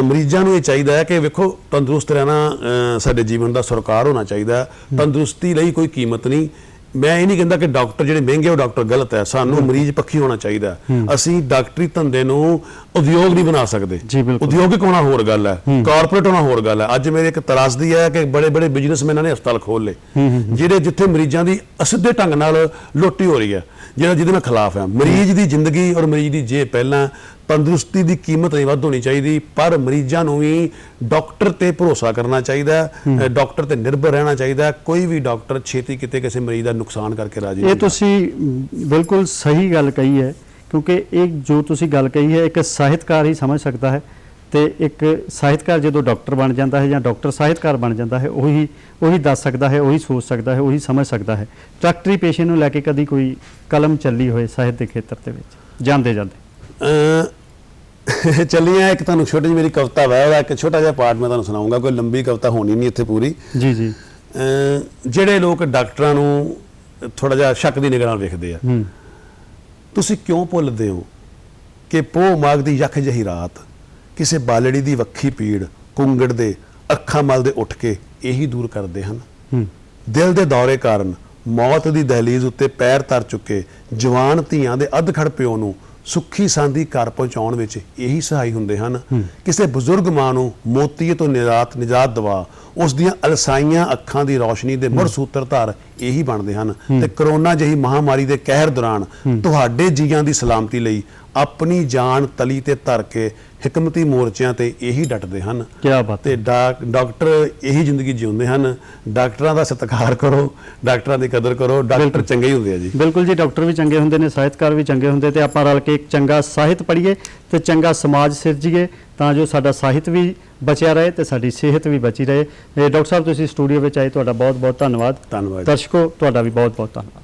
ਮਰੀਜ਼ਾਂ ਨੂੰ ਇਹ ਚਾਹੀਦਾ ਹੈ ਕਿ ਵੇਖੋ, ਤੰਦਰੁਸਤ ਰਹਿਣਾ ਸਾਡੇ ਜੀਵਨ ਦਾ ਸਰੋਕਾਰ ਹੋਣਾ ਚਾਹੀਦਾ। ਤੰਦਰੁਸਤੀ ਲਈ ਕੋਈ ਕੀਮਤ ਨਹੀਂ। ਮੈਂ ਇਹ ਨਹੀਂ ਕਹਿੰਦਾ ਕਿ ਡਾਕਟਰ ਜਿਹੜੇ ਮਹਿੰਗੇ ਉਹ ਡਾਕਟਰ ਗਲਤ ਹੈ, ਸਾਨੂੰ ਮਰੀਜ਼ ਪੱਖੀ ਹੋਣਾ ਚਾਹੀਦਾ। ਅਸੀਂ ਡਾਕਟਰੀ ਧੰਦੇ ਨੂੰ ਉਦਯੋਗ ਨਹੀਂ ਬਣਾ ਸਕਦੇ। ਉਦਯੋਗਿਕ ਹੋਣਾ ਹੋਰ ਗੱਲ ਹੈ, ਕਾਰਪੋਰੇਟ ਹੋਣਾ ਹੋਰ ਗੱਲ ਹੈ। ਅੱਜ ਮੇਰੇ ਇੱਕ ਤਰਾਸਦੀ ਹੈ ਕਿ ਬੜੇ ਬਿਜ਼ਨਸਮੈਨਾਂ ਨੇ ਹਸਪਤਾਲ ਖੋਲ ਲਏ, ਜਿੱਥੇ ਮਰੀਜ਼ਾਂ ਦੀ ਅਸਿੱਧੇ ਢੰਗ ਨਾਲ ਲੁੱਟ ਹੋ ਰਹੀ ਹੈ, ਜਿਹਦੇ ਮੈਂ ਖਿਲਾਫ ਹਾਂ। ਮਰੀਜ਼ ਦੀ ਜ਼ਿੰਦਗੀ ਔਰ ਮਰੀਜ਼ ਦੀ ਜੇਬ ਪਹਿਲਾਂ। ਤੰਦਰੁਸਤੀ ਦੀ ਕੀਮਤ ਨਹੀਂ ਵੱਧ ਹੋਣੀ ਚਾਹੀਦੀ, ਪਰ ਮਰੀਜ਼ਾਂ ਨੂੰ ਵੀ ਡਾਕਟਰ ਤੇ ਭਰੋਸਾ ਕਰਨਾ ਚਾਹੀਦਾ, ਡਾਕਟਰ ਤੇ ਨਿਰਭਰ ਰਹਿਣਾ ਚਾਹੀਦਾ। ਕੋਈ ਵੀ ਡਾਕਟਰ ਛੇਤੀ ਕਿਤੇ ਕਿਸੇ ਮਰੀਜ਼ ਦਾ ਨੁਕਸਾਨ ਕਰਕੇ ਰਾਜੀ ਨਹੀਂ। ਇਹ ਤੁਸੀਂ ਬਿਲਕੁਲ ਸਹੀ ਗੱਲ ਕਹੀ ਹੈ, ਕਿਉਂਕਿ ਇਹ ਜੋ ਤੁਸੀਂ ਗੱਲ ਕਹੀ ਹੈ ਇੱਕ ਸਾਹਿਤਕਾਰ ਹੀ ਸਮਝ ਸਕਦਾ ਹੈ, ਤੇ ਇੱਕ ਸਾਹਿਤਕਾਰ ਜਦੋਂ ਡਾਕਟਰ ਬਣ ਜਾਂਦਾ ਹੈ ਜਾਂ ਡਾਕਟਰ ਸਾਹਿਤਕਾਰ ਬਣ ਜਾਂਦਾ ਹੈ, ਉਹੀ ਦੱਸ ਸਕਦਾ ਹੈ, ਉਹੀ ਸੋਚ ਸਕਦਾ ਹੈ, ਉਹੀ ਸਮਝ ਸਕਦਾ ਹੈ। ਡਾਕਟਰੀ ਪੇਸ਼ੇ ਨੂੰ ਲੈ ਕੇ ਕਦੀ ਕੋਈ ਕਲਮ ਚੱਲੀ ਹੋਏ ਸਾਹਿਤ ਦੇ ਖੇਤਰ ਦੇ ਵਿੱਚ ਜਾਂਦੇ ਚੱਲੀਆਂ। ਇੱਕ ਤੁਹਾਨੂੰ ਛੋਟੀ ਜਿਹੀ ਮੇਰੀ ਕਵਿਤਾ ਵਾ, ਉਹਦਾ ਇੱਕ ਛੋਟਾ ਜਿਹਾ ਪਾਰਟ ਮੈਂ ਤੁਹਾਨੂੰ ਸੁਣਾਉਂਗਾ, ਕੋਈ ਲੰਬੀ ਕਵਿਤਾ ਹੋਣੀ ਨਹੀਂ ਇੱਥੇ ਪੂਰੀ। ਜੀ। ਜਿਹੜੇ ਲੋਕ ਡਾਕਟਰਾਂ ਨੂੰ ਥੋੜਾ ਜਿਹਾ ਸ਼ੱਕ ਦੀ ਨਿਗਾਹ ਨਾਲ ਵੇਖਦੇ ਆ, ਤੁਸੀਂ ਕਿਉਂ ਭੁੱਲਦੇ ਹੋ ਕਿ ਪੋਹ ਮਾਘ ਦੀ ਯਖ ਜਿਹੀ ਰਾਤ, ਕਿਸੇ ਬਾਲੜੀ ਦੀ ਵੱਖੀ ਪੀੜ, ਕੁੰਗੜ ਦੇ ਅੱਖਾਂ ਮਲਦੇ ਉੱਠ ਕੇ ਇਹੀ ਦੂਰ ਕਰਦੇ ਹਨ। ਦਿਲ ਦੇ ਦੌਰੇ ਕਾਰਨ ਮੌਤ ਦੀ ਦਹਲੀਜ਼ ਉੱਤੇ ਪੈਰ ਧਰ ਚੁੱਕੇ ਜਵਾਨ ਧੀਆਂ ਦੇ ਅੱਧਖੜ ਪਿਓ ਨੂੰ ਸੁੱਖੀ ਸਾਂਦੀ ਘਰ ਪਹੁੰਚਾਉਣ ਵਿੱਚ ਇਹੀ ਸਹਾਈ ਹੁੰਦੇ ਹਨ। ਕਿਸੇ ਬਜ਼ੁਰਗ ਮਾਂ ਨੂੰ ਮੋਤੀਏ ਤੋਂ ਨਿਜਾਤ ਦਵਾ, ਉਸ ਦੀਆਂ ਅਲਸਾਈਆਂ ਅੱਖਾਂ ਦੀ ਰੌਸ਼ਨੀ ਦੇ ਮੁੜ ਸੂਤਰਧਾਰ ਇਹੀ ਬਣਦੇ ਹਨ। ਤੇ ਕਰੋਨਾ ਜਿਹੀ ਮਹਾਮਾਰੀ ਦੇ ਕਹਿਰ ਦੌਰਾਨ ਤੁਹਾਡੇ ਜੀਆਂ ਦੀ ਸਲਾਮਤੀ ਲਈ ਆਪਣੀ ਜਾਨ ਤਲੀ ਤੇ ਧਰ ਕੇ ਹਕਮਤੀ ਮੋਰਚਿਆਂ ਤੇ ਇਹੀ ਡਟਦੇ ਹਨ। ਕਿਆ ਬਾਤ। ਤੇ ਡਾਕਟਰ ਇਹੀ ਜ਼ਿੰਦਗੀ ਜਿਉਂਦੇ ਹਨ। ਡਾਕਟਰਾਂ ਦਾ ਸਤਿਕਾਰ ਕਰੋ, ਡਾਕਟਰਾਂ ਦੀ ਕਦਰ ਕਰੋ, ਡਾਕਟਰ ਚੰਗੇ ਹੀ ਹੁੰਦੇ ਆ ਜੀ। ਬਿਲਕੁਲ ਜੀ, ਡਾਕਟਰ ਵੀ ਚੰਗੇ ਹੁੰਦੇ ਨੇ, ਸਾਹਿਤਕਾਰ ਵੀ ਚੰਗੇ ਹੁੰਦੇ, ਤੇ ਆਪਾਂ ਰਲ ਕੇ ਇੱਕ ਚੰਗਾ ਸਾਹਿਤ ਪੜ੍ਹੀਏ ਤੇ ਚੰਗਾ ਸਮਾਜ ਸਿਰਜੀਏ, ਤਾਂ ਜੋ ਸਾਡਾ ਸਾਹਿਤ ਵੀ ਬਚਿਆ ਰਹੇ ਤੇ ਸਾਡੀ ਸਿਹਤ ਵੀ ਬਚੀ ਰਹੇ। ਡਾਕਟਰ ਸਾਹਿਬ, ਤੁਸੀਂ ਸਟੂਡੀਓ ਵਿੱਚ ਆਏ, ਤੁਹਾਡਾ ਬਹੁਤ ਬਹੁਤ ਧੰਨਵਾਦ। ਧੰਨਵਾਦ। ਦਰਸ਼ਕੋ, ਤੁਹਾਡਾ ਵੀ ਬਹੁਤ ਬਹੁਤ ਧੰਨਵਾਦ।